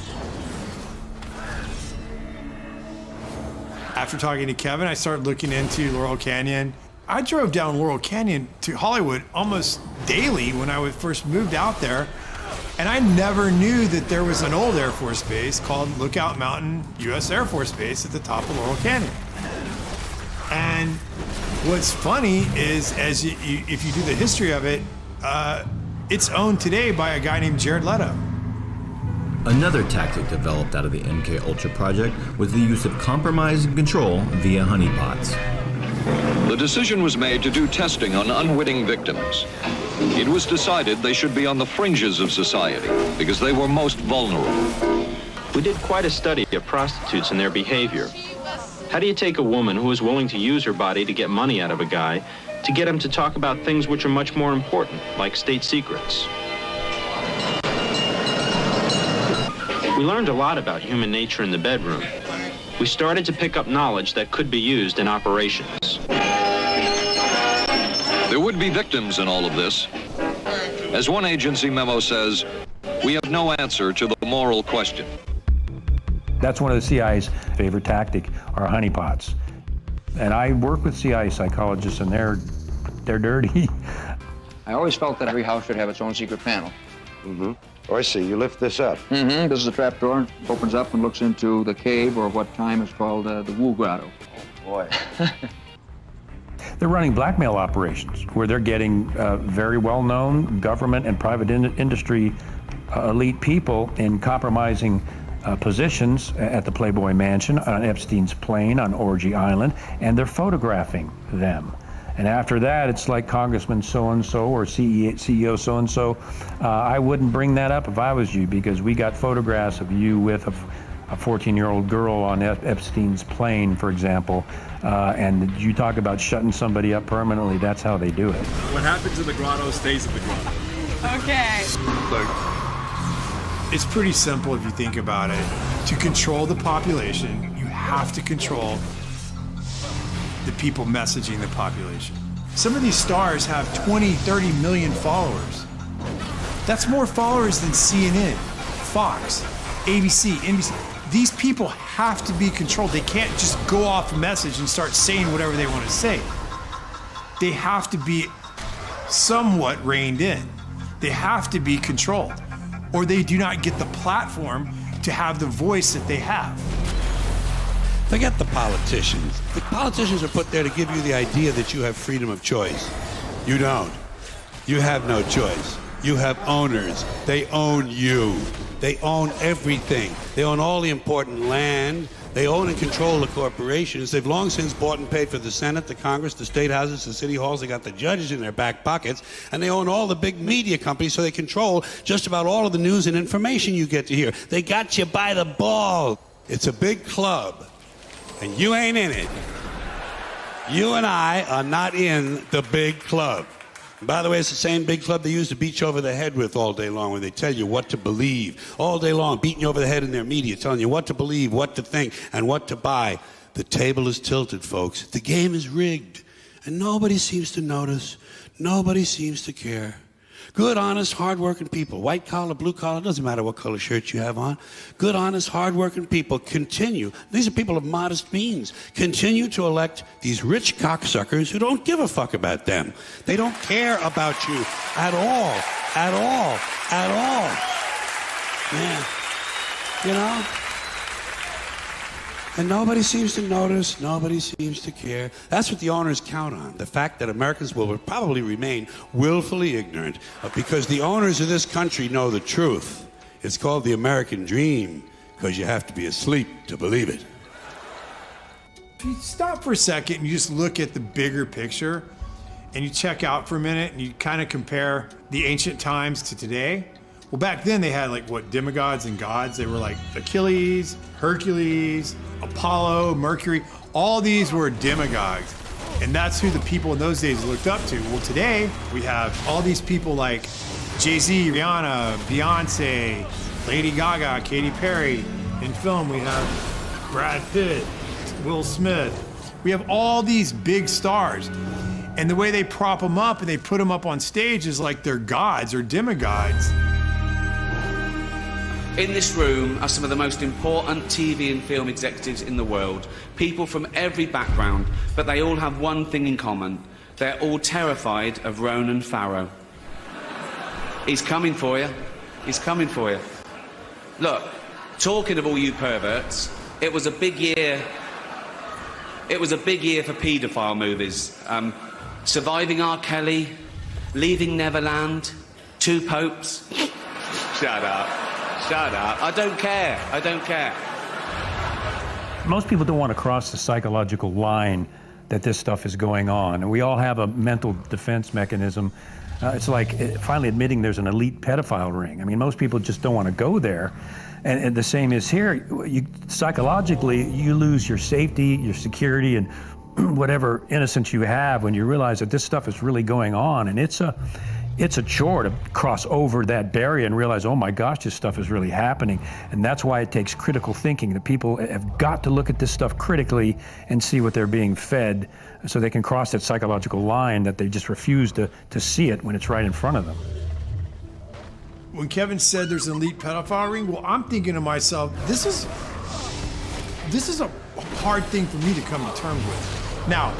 After talking to Kevin, I started looking into Laurel Canyon. I drove down Laurel Canyon to Hollywood almost daily when I first moved out there, and I never knew that there was an old Air Force base called Lookout Mountain U.S. Air Force Base at the top of Laurel Canyon. And what's funny is, if you do the history of it, it's owned today by a guy named Jared Leto. Another tactic developed out of the MK Ultra project was the use of compromise and control via honeypots. The decision was made to do testing on unwitting victims. It was decided they should be on the fringes of society because they were most vulnerable. We did quite a study of prostitutes and their behavior. How do you take a woman who is willing to use her body to get money out of a guy to get him to talk about things which are much more important, like state secrets? We learned a lot about human nature in the bedroom. We started to pick up knowledge that could be used in operations. There would be victims in all of this. As one agency memo says, we have no answer to the moral question. That's one of the CIA's favorite tactic, are honeypots. And I work with CIA psychologists, and they're dirty. I always felt that every house should have its own secret panel. Mm-hmm. Oh, I see. You lift this up. Mm-hmm. This is a trap door. Opens up and looks into the cave, or what time is called the Wu Grotto. Oh, boy. They're running blackmail operations where they're getting very well-known government and private industry elite people in compromising positions at the Playboy Mansion, on Epstein's plane, on Orgy Island, and they're photographing them. And after that, it's like Congressman so-and-so or CEO so-and-so. I wouldn't bring that up if I was you, because we got photographs of you with a 14-year-old girl on Epstein's plane, for example. And you talk about shutting somebody up permanently, that's how they do it. What happens in the grotto stays in the grotto. Okay. Look, it's pretty simple if you think about it. To control the population, you have to control the people messaging the population. Some of these stars have 20, 30 million followers. That's more followers than CNN, Fox, ABC, NBC. These people have to be controlled. They can't just go off a message and start saying whatever they want to say. They have to be somewhat reined in. They have to be controlled, or they do not get the platform to have the voice that they have. Forget the politicians. The politicians are put there to give you the idea that you have freedom of choice. You don't. You have no choice. You have owners. They own you. They own everything. They own all the important land. They own and control the corporations. They've long since bought and paid for the Senate, the Congress, the state houses, the city halls. They got the judges in their back pockets. And they own all the big media companies, so they control just about all of the news and information you get to hear. They got you by the ball. It's a big club. And you ain't in it. You and I are not in the big club. And by the way, it's the same big club they use to beat you over the head with all day long, when they tell you what to believe. All day long, beating you over the head in their media, telling you what to believe, what to think, and what to buy. The table is tilted, folks. The game is rigged. And nobody seems to notice. Nobody seems to care. Good, honest, hard-working people. White collar, blue collar, doesn't matter what color shirt you have on. Good, honest, hard-working people continue. These are people of modest means. Continue to elect these rich cocksuckers who don't give a fuck about them. They don't care about you at all. At all. At all. Man. You know? And nobody seems to notice, nobody seems to care. That's what the owners count on, the fact that Americans will probably remain willfully ignorant because the owners of this country know the truth. It's called the American dream because you have to be asleep to believe it. If you stop for a second and you just look at the bigger picture and you check out for a minute and you kind of compare the ancient times to today, well, back then they had like what, demigods and gods. They were like Achilles, Hercules, Apollo, Mercury. All these were demigods. And that's who the people in those days looked up to. Well, today we have all these people like Jay-Z, Rihanna, Beyonce, Lady Gaga, Katy Perry. In film, we have Brad Pitt, Will Smith. We have all these big stars. And the way they prop them up and they put them up on stage is like they're gods or demigods. In this room are some of the most important TV and film executives in the world, people from every background, but they all have one thing in common. They're all terrified of Ronan Farrow. He's coming for you. He's coming for you. Look, talking of all you perverts, it was a big year. It was a big year for paedophile movies. Surviving R. Kelly, Leaving Neverland, Two Popes. Shut up. Shut up. I don't care. I don't care. Most people don't want to cross the psychological line that this stuff is going on. And we all have a mental defense mechanism. It's like finally admitting there's an elite pedophile ring. I mean, most people just don't want to go there. And the same is here. Psychologically, you lose your safety, your security, and whatever innocence you have when you realize that this stuff is really going on. And it's a chore to cross over that barrier and realize, oh my gosh, this stuff is really happening. And that's why it takes critical thinking. The people have got to look at this stuff critically and see what they're being fed so they can cross that psychological line that they just refuse to see it when it's right in front of them. When Kevin said there's an elite pedophile ring, well, I'm thinking to myself, this is a hard thing for me to come to terms with. Now,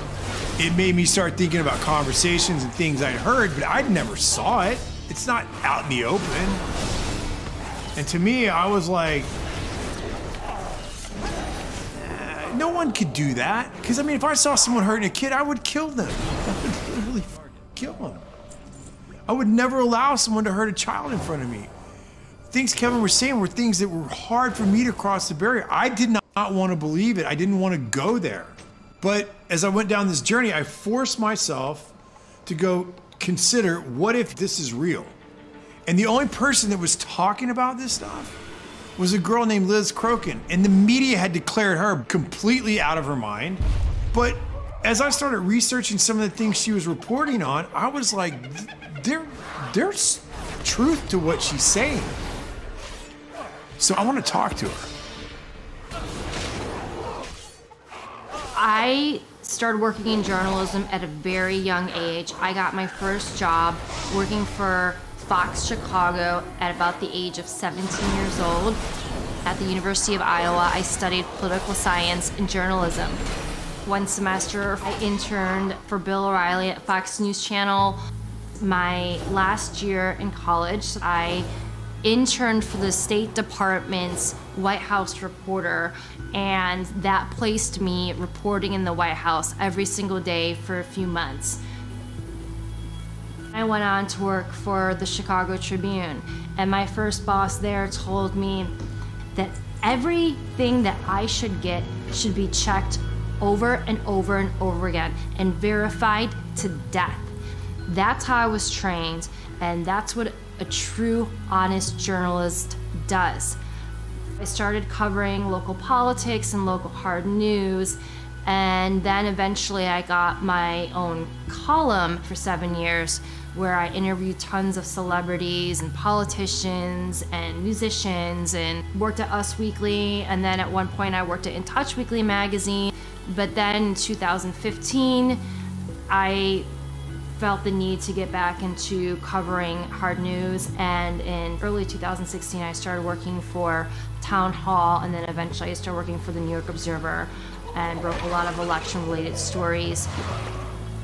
it made me start thinking about conversations and things I'd heard, but I never saw it. It's not out in the open. And to me, I was like, no one could do that. Because, I mean, if I saw someone hurting a kid, I would kill them. I would literally kill them. I would never allow someone to hurt a child in front of me. Things Kevin was saying were things that were hard for me to cross the barrier. I did not want to believe it. I didn't want to go there. But as I went down this journey, I forced myself to go consider, what if this is real? And the only person that was talking about this stuff was a girl named Liz Crokin. And the media had declared her completely out of her mind. But as I started researching some of the things she was reporting on, I was like, there's truth to what she's saying. So I want to talk to her. I started working in journalism at a very young age. I got my first job working for Fox Chicago at about the age of 17 years old. At the University of Iowa, I studied political science and journalism. One semester, I interned for Bill O'Reilly at Fox News Channel. My last year in college, I interned for the State Department's White House reporter, and that placed me reporting in the White House every single day for a few months. I went on to work for the Chicago Tribune, and my first boss there told me that everything that I should get should be checked over and over and over again and verified to death. That's how I was trained, and that's what a true, honest journalist does. I started covering local politics and local hard news, and then eventually I got my own column for 7 years where I interviewed tons of celebrities and politicians and musicians, and worked at Us Weekly, and then at one point I worked at In Touch Weekly magazine. But then in 2015, I felt the need to get back into covering hard news, and in early 2016 I started working for Town Hall, and then eventually I started working for the New York Observer and broke a lot of election-related stories.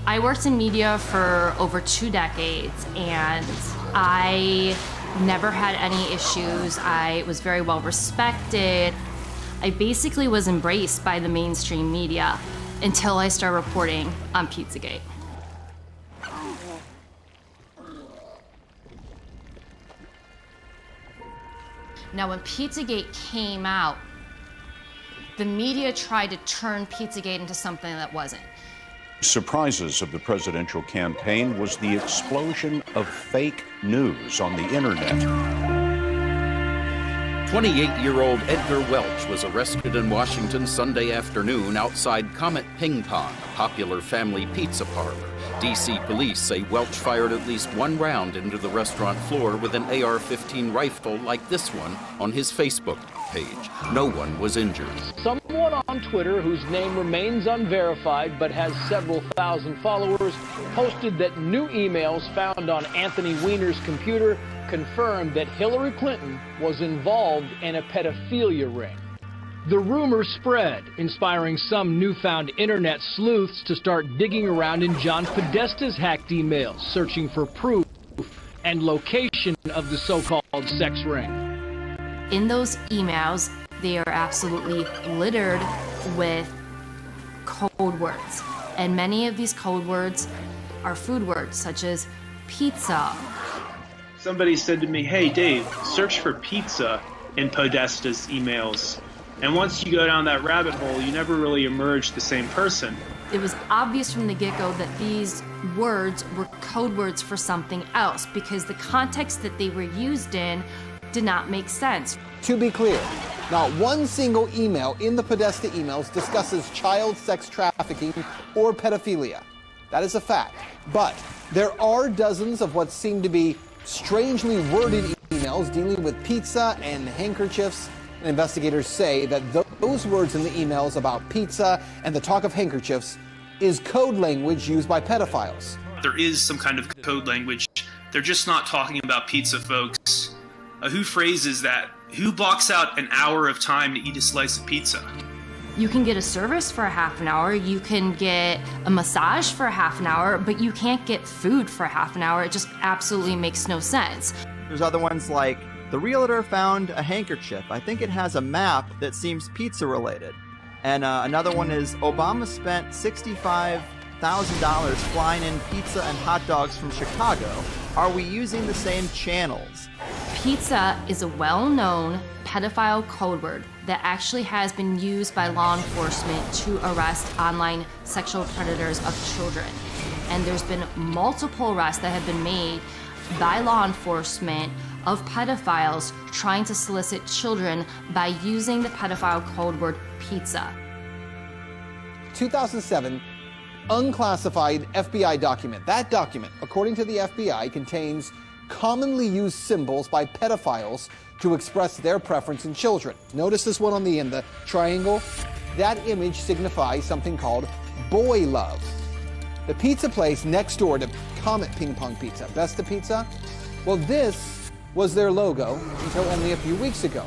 I worked in media for over 2 decades, and I never had any issues. I was very well respected. I basically was embraced by the mainstream media until I started reporting on Pizzagate. Now, when Pizzagate came out, the media tried to turn Pizzagate into something that wasn't. Surprises of the presidential campaign was the explosion of fake news on the internet. 28-year-old Edgar Welch was arrested in Washington Sunday afternoon outside Comet Ping Pong, a popular family pizza parlor. D.C. police say Welch fired at least 1 round into the restaurant floor with an AR-15 rifle like this one on his Facebook page. No one was injured. Someone on Twitter, whose name remains unverified but has several thousand followers, posted that new emails found on Anthony Weiner's computer confirmed that Hillary Clinton was involved in a pedophilia ring. The rumor spread, inspiring some newfound internet sleuths to start digging around in John Podesta's hacked emails, searching for proof and location of the so-called sex ring. In those emails, they are absolutely littered with code words. And many of these code words are food words, such as pizza. Somebody said to me, "Hey Dave, search for pizza in Podesta's emails. And once you go down that rabbit hole, you never really emerge the same person." It was obvious from the get-go that these words were code words for something else, because the context that they were used in did not make sense. To be clear, not one single email in the Podesta emails discusses child sex trafficking or pedophilia. That is a fact. But there are dozens of what seem to be strangely worded emails dealing with pizza and handkerchiefs. And investigators say that those words in the emails about pizza and the talk of handkerchiefs is code language used by pedophiles. There is some kind of code language. They're just not talking about pizza, folks. Who phrases that? Who blocks out an hour of time to eat a slice of pizza? You can get a service for a half an hour, you can get a massage for a half an hour, but you can't get food for a half an hour. It just absolutely makes no sense. There's other ones like, the realtor found a handkerchief. I think it has a map that seems pizza related. And another one is, Obama spent $65,000 flying in pizza and hot dogs from Chicago. Are we using the same channels? Pizza is a well-known pedophile code word that actually has been used by law enforcement to arrest online sexual predators of children. And there's been multiple arrests that have been made by law enforcement of pedophiles trying to solicit children by using the pedophile code word pizza. 2007, unclassified FBI document. That document, according to the FBI, contains commonly used symbols by pedophiles to express their preference in children. Notice this one on the end, the triangle. That image signifies something called boy love. The pizza place next door to Comet Ping Pong Pizza, Besta Pizza, well, this was their logo until only a few weeks ago.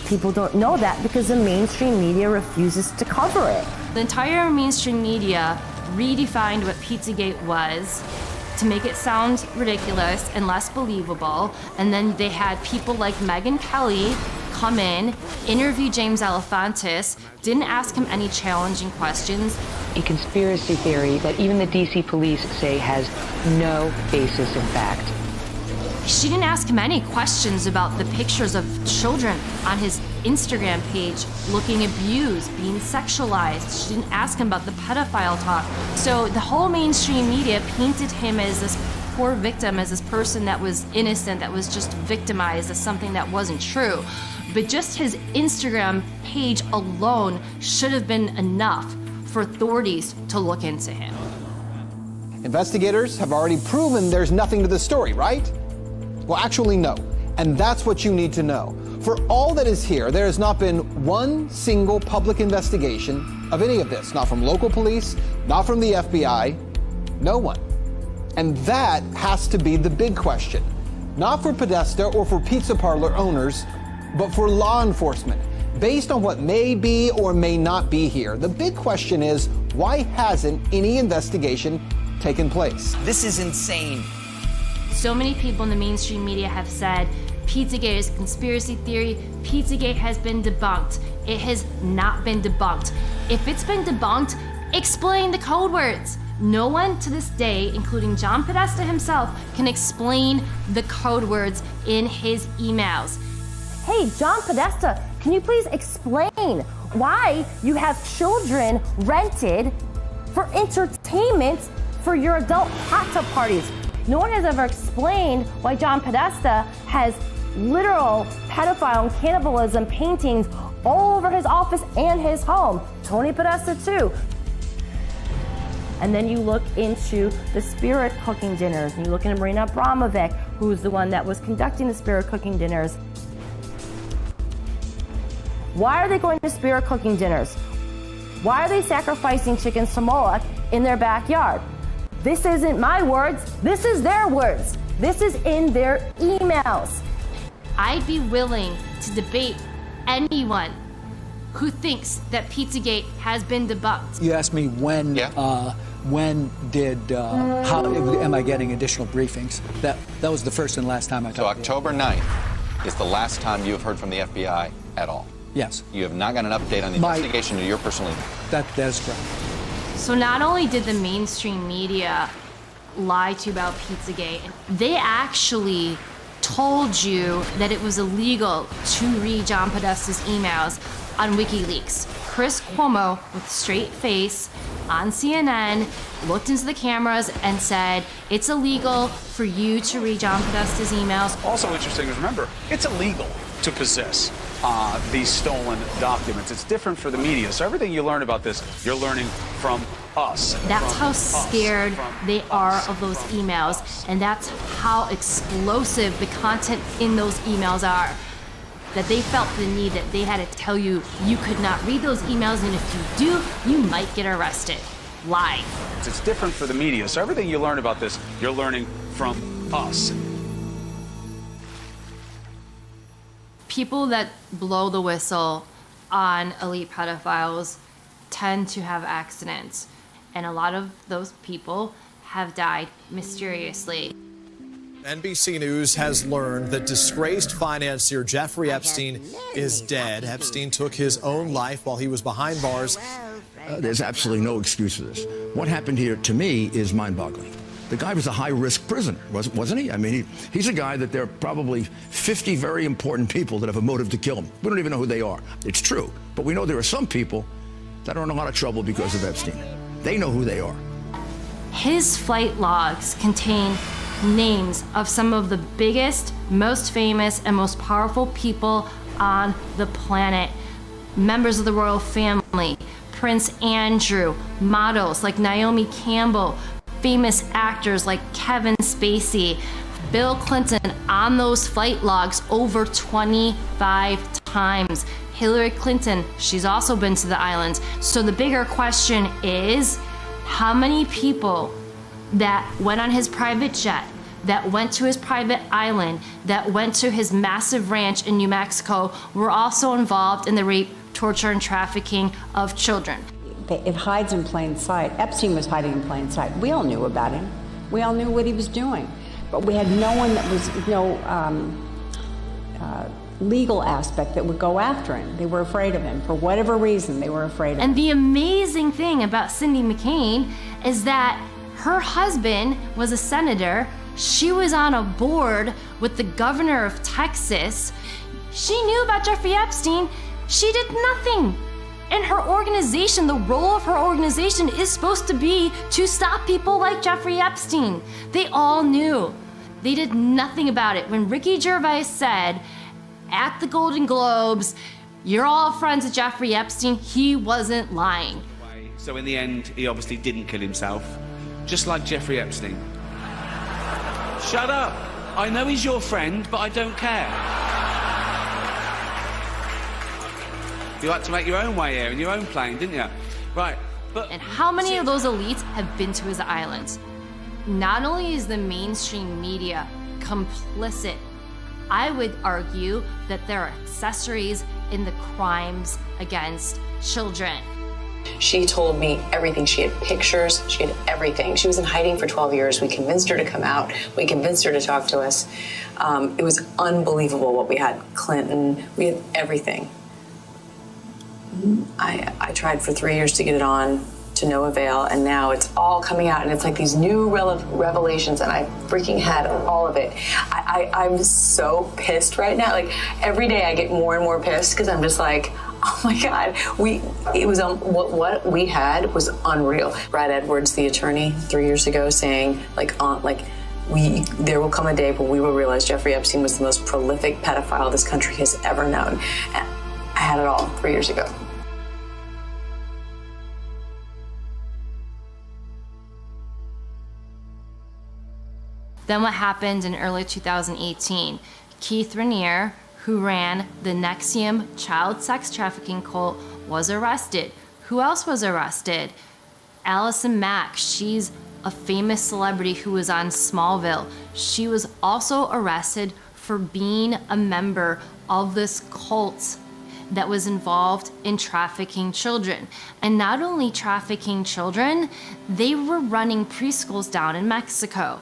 People don't know that because the mainstream media refuses to cover it. The entire mainstream media redefined what Pizzagate was to make it sound ridiculous and less believable, and then they had people like Megyn Kelly come in, interview James Alefantis, didn't ask him any challenging questions. A conspiracy theory that even the DC police say has no basis in fact. She didn't ask him any questions about the pictures of children on his Instagram page looking abused, being sexualized. She didn't ask him about the pedophile talk. So the whole mainstream media painted him as this poor victim, as this person that was innocent, that was just victimized, as something that wasn't true. But just his Instagram page alone should have been enough for authorities to look into him. Investigators have already proven there's nothing to the story, right? Well, actually, no. And that's what you need to know. For all that is here, there has not been one single public investigation of any of this. Not from local police, not from the FBI, no one. And that has to be the big question. Not for Podesta or for pizza parlor owners, but for law enforcement. Based on what may be or may not be here, the big question is, why hasn't any investigation taken place? This is insane. So many people in the mainstream media have said Pizzagate is a conspiracy theory. Pizzagate has been debunked. It has not been debunked. If it's been debunked, explain the code words. No one to this day, including John Podesta himself, can explain the code words in his emails. Hey, John Podesta, can you please explain why you have children rented for entertainment for your adult hot tub parties? No one has ever explained why John Podesta has literal pedophile and cannibalism paintings all over his office and his home. Tony Podesta too. And then you look into the spirit cooking dinners, and you look into Marina Abramovic, who's the one that was conducting the spirit cooking dinners. Why are they going to spirit cooking dinners? Why are they sacrificing chickens to Moloch in their backyard? This isn't my words, this is their words. This is in their emails. I'd be willing to debate anyone who thinks that Pizzagate has been debunked. You asked me when how am I getting additional briefings? That was the first and last time I talked. So October 9th is the last time you have heard from the FBI at all? Yes. You have not got an update on the investigation to your personal email? That is correct. So not only did the mainstream media lie to you about Pizzagate, they actually told you that it was illegal to read John Podesta's emails on WikiLeaks. Chris Cuomo, with a straight face, on CNN, looked into the cameras and said, it's illegal for you to read John Podesta's emails. Also interesting is, remember, it's illegal to possess these stolen documents. It's different for the media. So everything you learn about this, you're learning from us. That's how scared they are of those emails, and that's how explosive the content in those emails are. That they felt the need that they had to tell you you could not read those emails, and if you do, you might get arrested. Lie. It's different for the media. So everything you learn about this, you're learning from us. People that blow the whistle on elite pedophiles tend to have accidents, and a lot of those people have died mysteriously. NBC News has learned that disgraced financier Jeffrey Epstein is dead. Epstein took his own life while he was behind bars. There's absolutely no excuse for this. What happened here, to me, is mind-boggling. The guy was a high-risk prisoner, wasn't he? I mean, he's a guy that there are probably 50 very important people that have a motive to kill him. We don't even know who they are. It's true. But we know there are some people that are in a lot of trouble because of Epstein. They know who they are. His flight logs contain names of some of the biggest, most famous, and most powerful people on the planet. Members of the royal family, Prince Andrew, models like Naomi Campbell, famous actors like Kevin Spacey, Bill Clinton on those flight logs over 25 times. Hillary Clinton, she's also been to the islands. So the bigger question is, how many people that went on his private jet, that went to his private island, that went to his massive ranch in New Mexico were also involved in the rape, torture, and trafficking of children? It hides in plain sight. Epstein was hiding in plain sight. We all knew about him. We all knew what he was doing. But we had no one that was, legal aspect that would go after him. They were afraid of him. For whatever reason, they were afraid of him. And the amazing thing about Cindy McCain is that her husband was a senator. She was on a board with the governor of Texas. She knew about Jeffrey Epstein. She did nothing. And her organization, the role of her organization is supposed to be to stop people like Jeffrey Epstein. They all knew. They did nothing about it. When Ricky Gervais said at the Golden Globes, you're all friends with Jeffrey Epstein, he wasn't lying. So in the end, he obviously didn't kill himself, just like Jeffrey Epstein. Shut up. I know he's your friend, but I don't care. You like to make your own way here in your own plane, didn't you? Right, but... And how many of those elites have been to his islands? not only is the mainstream media complicit, I would argue that there are accessories in the crimes against children. She told me everything. She had pictures, she had everything. She was in hiding for 12 years. We convinced her to come out. We convinced her to talk to us. It was unbelievable what we had. Clinton, we had everything. I tried for 3 years to get it on, to no avail, and now it's all coming out, and it's like these new revelations, and I freaking had all of it. I'm so pissed right now. Like, every day I get more and more pissed because I'm just like, oh my God, what we had was unreal. Brad Edwards, the attorney, 3 years ago, saying there will come a day when we will realize Jeffrey Epstein was the most prolific pedophile this country has ever known. And I had it all 3 years ago. Then what happened in early 2018? Keith Raniere, who ran the NXIVM child sex trafficking cult, was arrested. Who else was arrested? Allison Mack. She's a famous celebrity who was on Smallville. She was also arrested for being a member of this cult that was involved in trafficking children. And not only trafficking children, they were running preschools down in Mexico.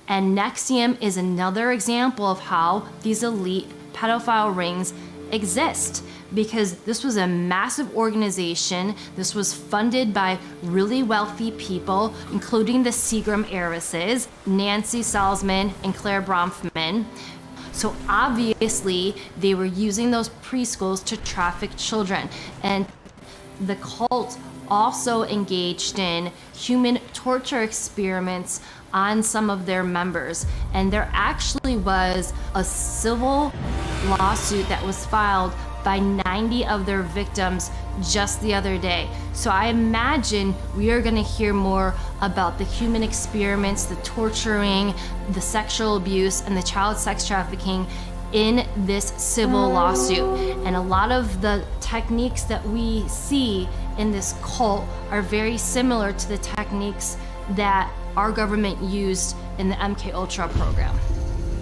And NXIVM is another example of how these elite pedophile rings exist, because this was a massive organization. This was funded by really wealthy people, including the Seagram heiresses, Nancy Salzman and Claire Bronfman. So obviously they were using those preschools to traffic children. And the cult also engaged in human torture experiments on some of their members. And there actually was a civil lawsuit that was filed by 90 of their victims just the other day. So I imagine we are gonna hear more about the human experiments, the torturing, the sexual abuse, and the child sex trafficking in this civil lawsuit. And a lot of the techniques that we see in this cult are very similar to the techniques that our government used in the MKUltra program.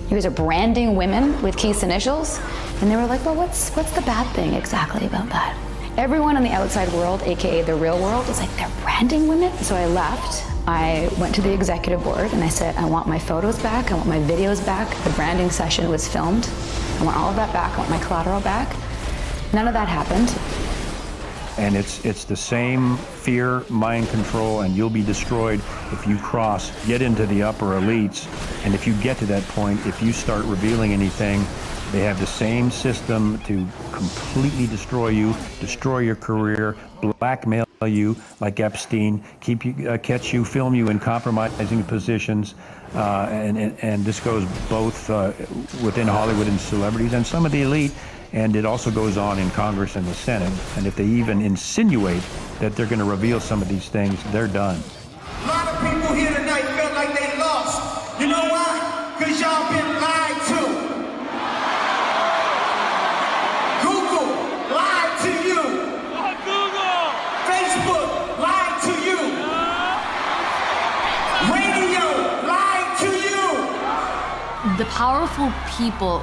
You guys are branding women with Keith's initials, and they were like, well, what's the bad thing exactly about that? Everyone in the outside world, AKA the real world, was like, they're branding women? So I left. I went to the executive board and I said, I want my photos back, I want my videos back. The branding session was filmed. I want all of that back, I want my collateral back. None of that happened. And it's the same fear, mind control, and you'll be destroyed if you get into the upper elites. And if you get to that point, if you start revealing anything, they have the same system to completely destroy you, destroy your career, blackmail you like Epstein, catch you, film you in compromising positions. And this goes both within Hollywood and celebrities and some of the elite. And it also goes on in Congress and the Senate. And if they even insinuate that they're going to reveal some of these things, they're done. A lot of people here tonight felt like they lost. You know why? Because y'all been lied to. Google lied to you. Google. Facebook lied to you. Radio lied to you. The powerful people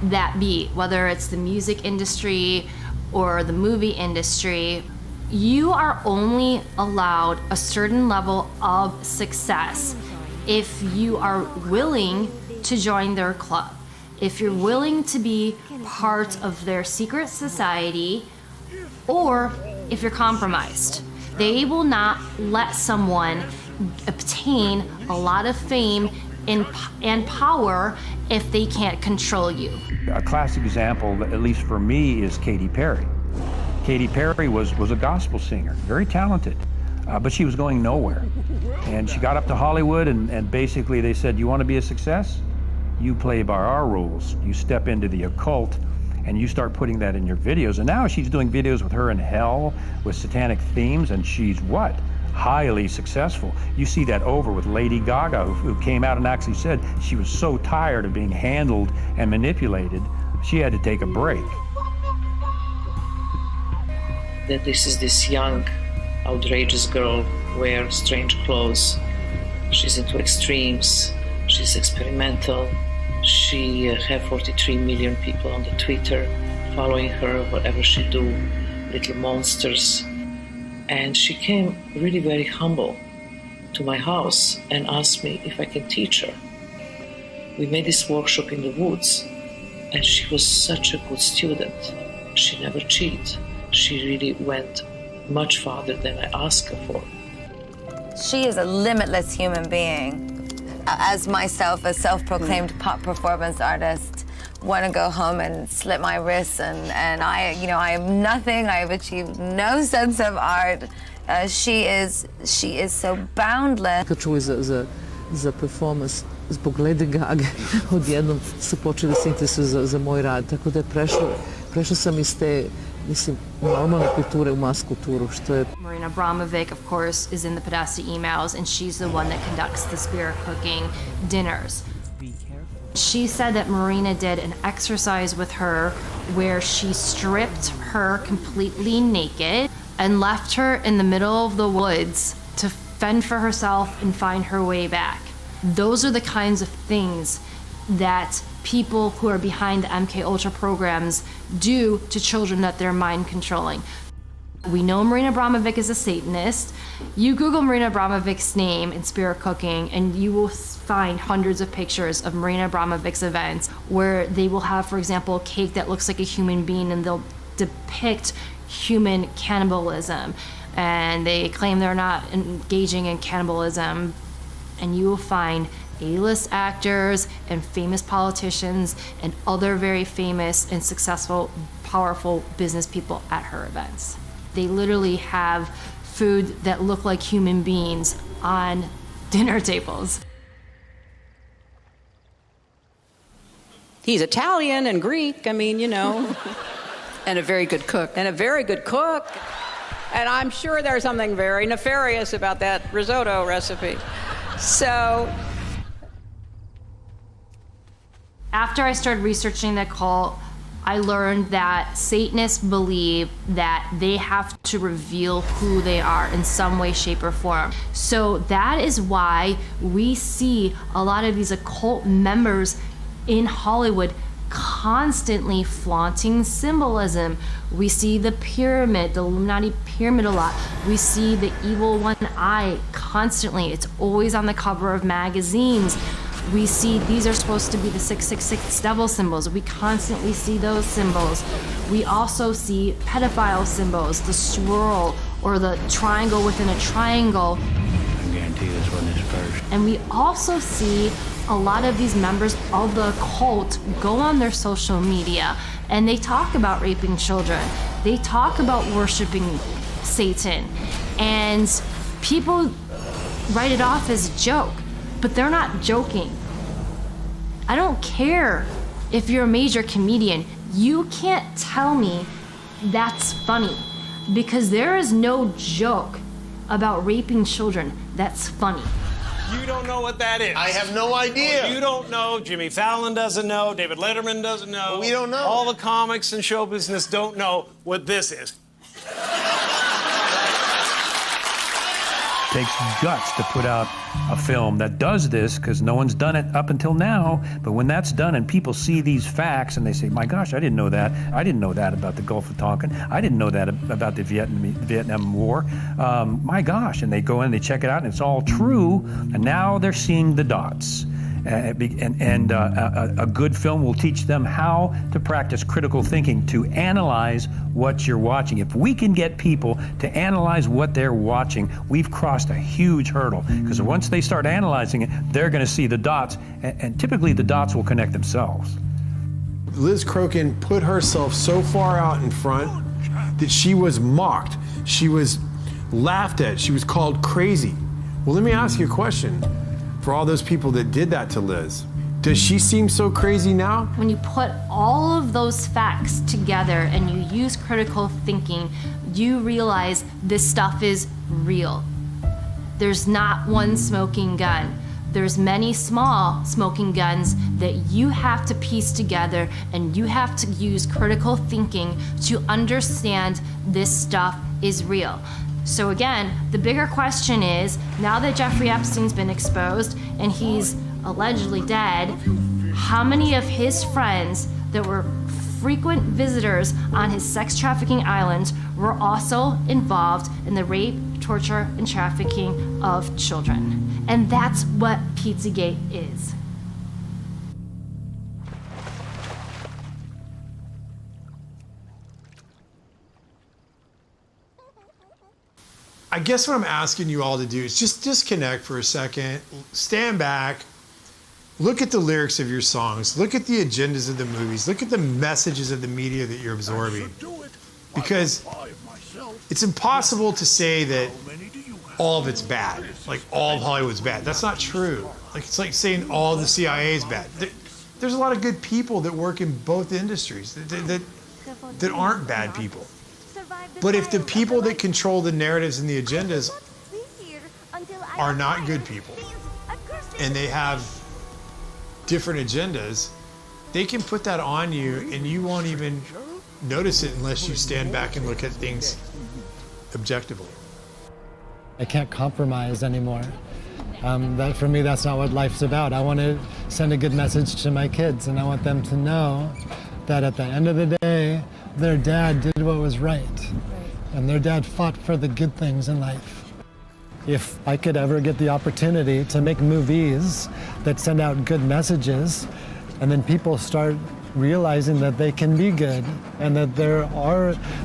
that be, whether it's the music industry or the movie industry, you are only allowed a certain level of success if you are willing to join their club, if you're willing to be part of their secret society, or if you're compromised. They will not let someone obtain a lot of fame and power if they can't control you. A classic example, at least for me, is Katy Perry. Katy Perry was a gospel singer, very talented, but she was going nowhere. And she got up to Hollywood and basically they said, you want to be a success? You play by our rules. You step into the occult and you start putting that in your videos. And now she's doing videos with her in hell with satanic themes, and she's what? Highly successful. You see that over with Lady Gaga, who came out and actually said she was so tired of being handled and manipulated, she had to take a break. That this is this young, outrageous girl wears strange clothes She's into extremes. She's experimental. She have 43 million people on the Twitter following her, whatever she do, little monsters. And she came really very humble to my house and asked me if I can teach her. We made this workshop in the woods, and she was such a good student. She never cheated. She really went much farther than I asked her for. She is a limitless human being. As myself, a self-proclaimed pop performance artist, want to go home and slit my wrists, and I am nothing. I have achieved no sense of art. She is so boundless. Čuli za performance zbog Lady Gaga, odjednom su počeli da se interesuju za moj rad, tako da je prešla sam iz te, mislim, normalne kulture u mas kulturu, što je... Marina Abramovic, of course, is in the Podesta emails, and she's the one that conducts the spirit cooking dinners. She said that Marina did an exercise with her where she stripped her completely naked and left her in the middle of the woods to fend for herself and find her way back. Those are the kinds of things that people who are behind the MK Ultra programs do to children that they're mind controlling. We know Marina Abramovic is a Satanist. You Google Marina Abramovic's name in spirit cooking and you will find hundreds of pictures of Marina Abramovic's events where they will have, for example, a cake that looks like a human being and they'll depict human cannibalism. And they claim they're not engaging in cannibalism. And you will find A-list actors and famous politicians and other very famous and successful, powerful business people at her events. They literally have food that look like human beings on dinner tables. He's Italian and Greek, I mean, you know. And a very good cook. And a very good cook. And I'm sure there's something very nefarious about that risotto recipe. So, after I started researching the cult, I learned that Satanists believe that they have to reveal who they are in some way, shape, or form. So that is why we see a lot of these occult members in Hollywood constantly flaunting symbolism. We see the pyramid, the Illuminati pyramid a lot. We see the evil one eye constantly. It's always on the cover of magazines. We see these are supposed to be the 666 devil symbols. We constantly see those symbols. We also see pedophile symbols, the swirl or the triangle within a triangle. I guarantee this one is first. And we also see a lot of these members of the cult go on their social media and they talk about raping children. They talk about worshiping Satan. And people write it off as a joke, but they're not joking. I don't care if you're a major comedian. You can't tell me that's funny because there is no joke about raping children that's funny. You don't know what that is. I have no idea. You don't know. Jimmy Fallon doesn't know. David Letterman doesn't know. We don't know. All the comics and show business don't know what this is. Takes guts to put out a film that does this because no one's done it up until now. But when that's done and people see these facts and they say, my gosh, I didn't know that. I didn't know that about the Gulf of Tonkin. I didn't know that about the Vietnam War. My gosh. And they go in, they check it out, and it's all true. And now they're seeing the dots. And a good film will teach them how to practice critical thinking, to analyze what you're watching. If we can get people to analyze what they're watching, we've crossed a huge hurdle. Because once they start analyzing it, they're going to see the dots, and typically the dots will connect themselves. Liz Crokin put herself so far out in front that she was mocked. She was laughed at. She was called crazy. Well, let me ask you a question. For all those people that did that to Liz, does she seem so crazy now? When you put all of those facts together and you use critical thinking, you realize this stuff is real. There's not one smoking gun. There's many small smoking guns that you have to piece together, and you have to use critical thinking to understand this stuff is real. So again, the bigger question is, now that Jeffrey Epstein's been exposed and he's allegedly dead, how many of his friends that were frequent visitors on his sex trafficking islands were also involved in the rape, torture, and trafficking of children? And that's what Pizzagate is. I guess what I'm asking you all to do is just disconnect for a second, stand back, look at the lyrics of your songs, look at the agendas of the movies, look at the messages of the media that you're absorbing. Because it's impossible to say that all of it's bad, like all of Hollywood's bad. That's not true. Like it's like saying all the CIA is bad. There's a lot of good people that work in both industries that aren't bad people. But if the people that control the narratives and the agendas are not good people, and they have different agendas, they can put that on you and you won't even notice it unless you stand back and look at things objectively. I can't compromise anymore. That for me, that's not what life's about. I want to send a good message to my kids, and I want them to know that at the end of the day, their dad did what was right, and their dad fought for the good things in life. If I could ever get the opportunity to make movies that send out good messages, and then people start realizing that they can be good, and that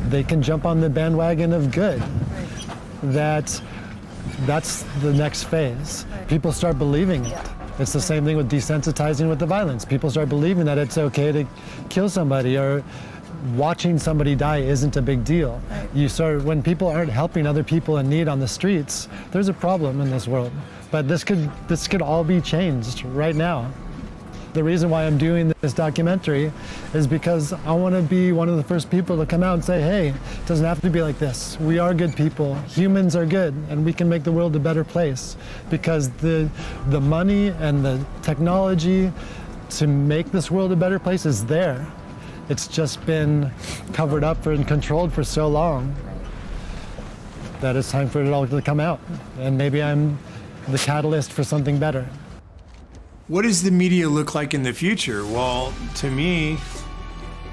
they can jump on the bandwagon of good, that's the next phase. People start believing it. It's the same thing with desensitizing with the violence. People start believing that it's okay to kill somebody, or watching somebody die isn't a big deal. When people aren't helping other people in need on the streets, there's a problem in this world. But this could all be changed right now. The reason why I'm doing this documentary is because I want to be one of the first people to come out and say, hey, it doesn't have to be like this. We are good people. Humans are good, and we can make the world a better place. Because the money and the technology to make this world a better place is there. It's just been covered up and controlled for so long that it's time for it all to come out. And maybe I'm the catalyst for something better. What does the media look like in the future? Well, to me,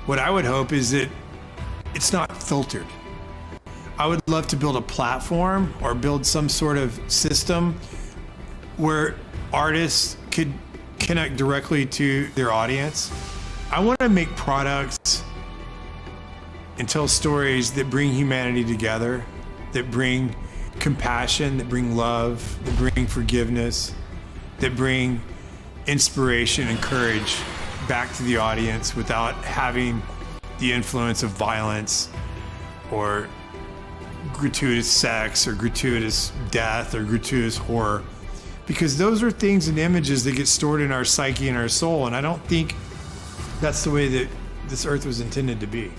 what I would hope is that it's not filtered. I would love to build a platform or build some sort of system where artists could connect directly to their audience. I want to make products and tell stories that bring humanity together, that bring compassion, that bring love, that bring forgiveness, that bring inspiration and courage back to the audience without having the influence of violence or gratuitous sex or gratuitous death or gratuitous horror. Because those are things and images that get stored in our psyche and our soul, and I don't think that's the way that this earth was intended to be.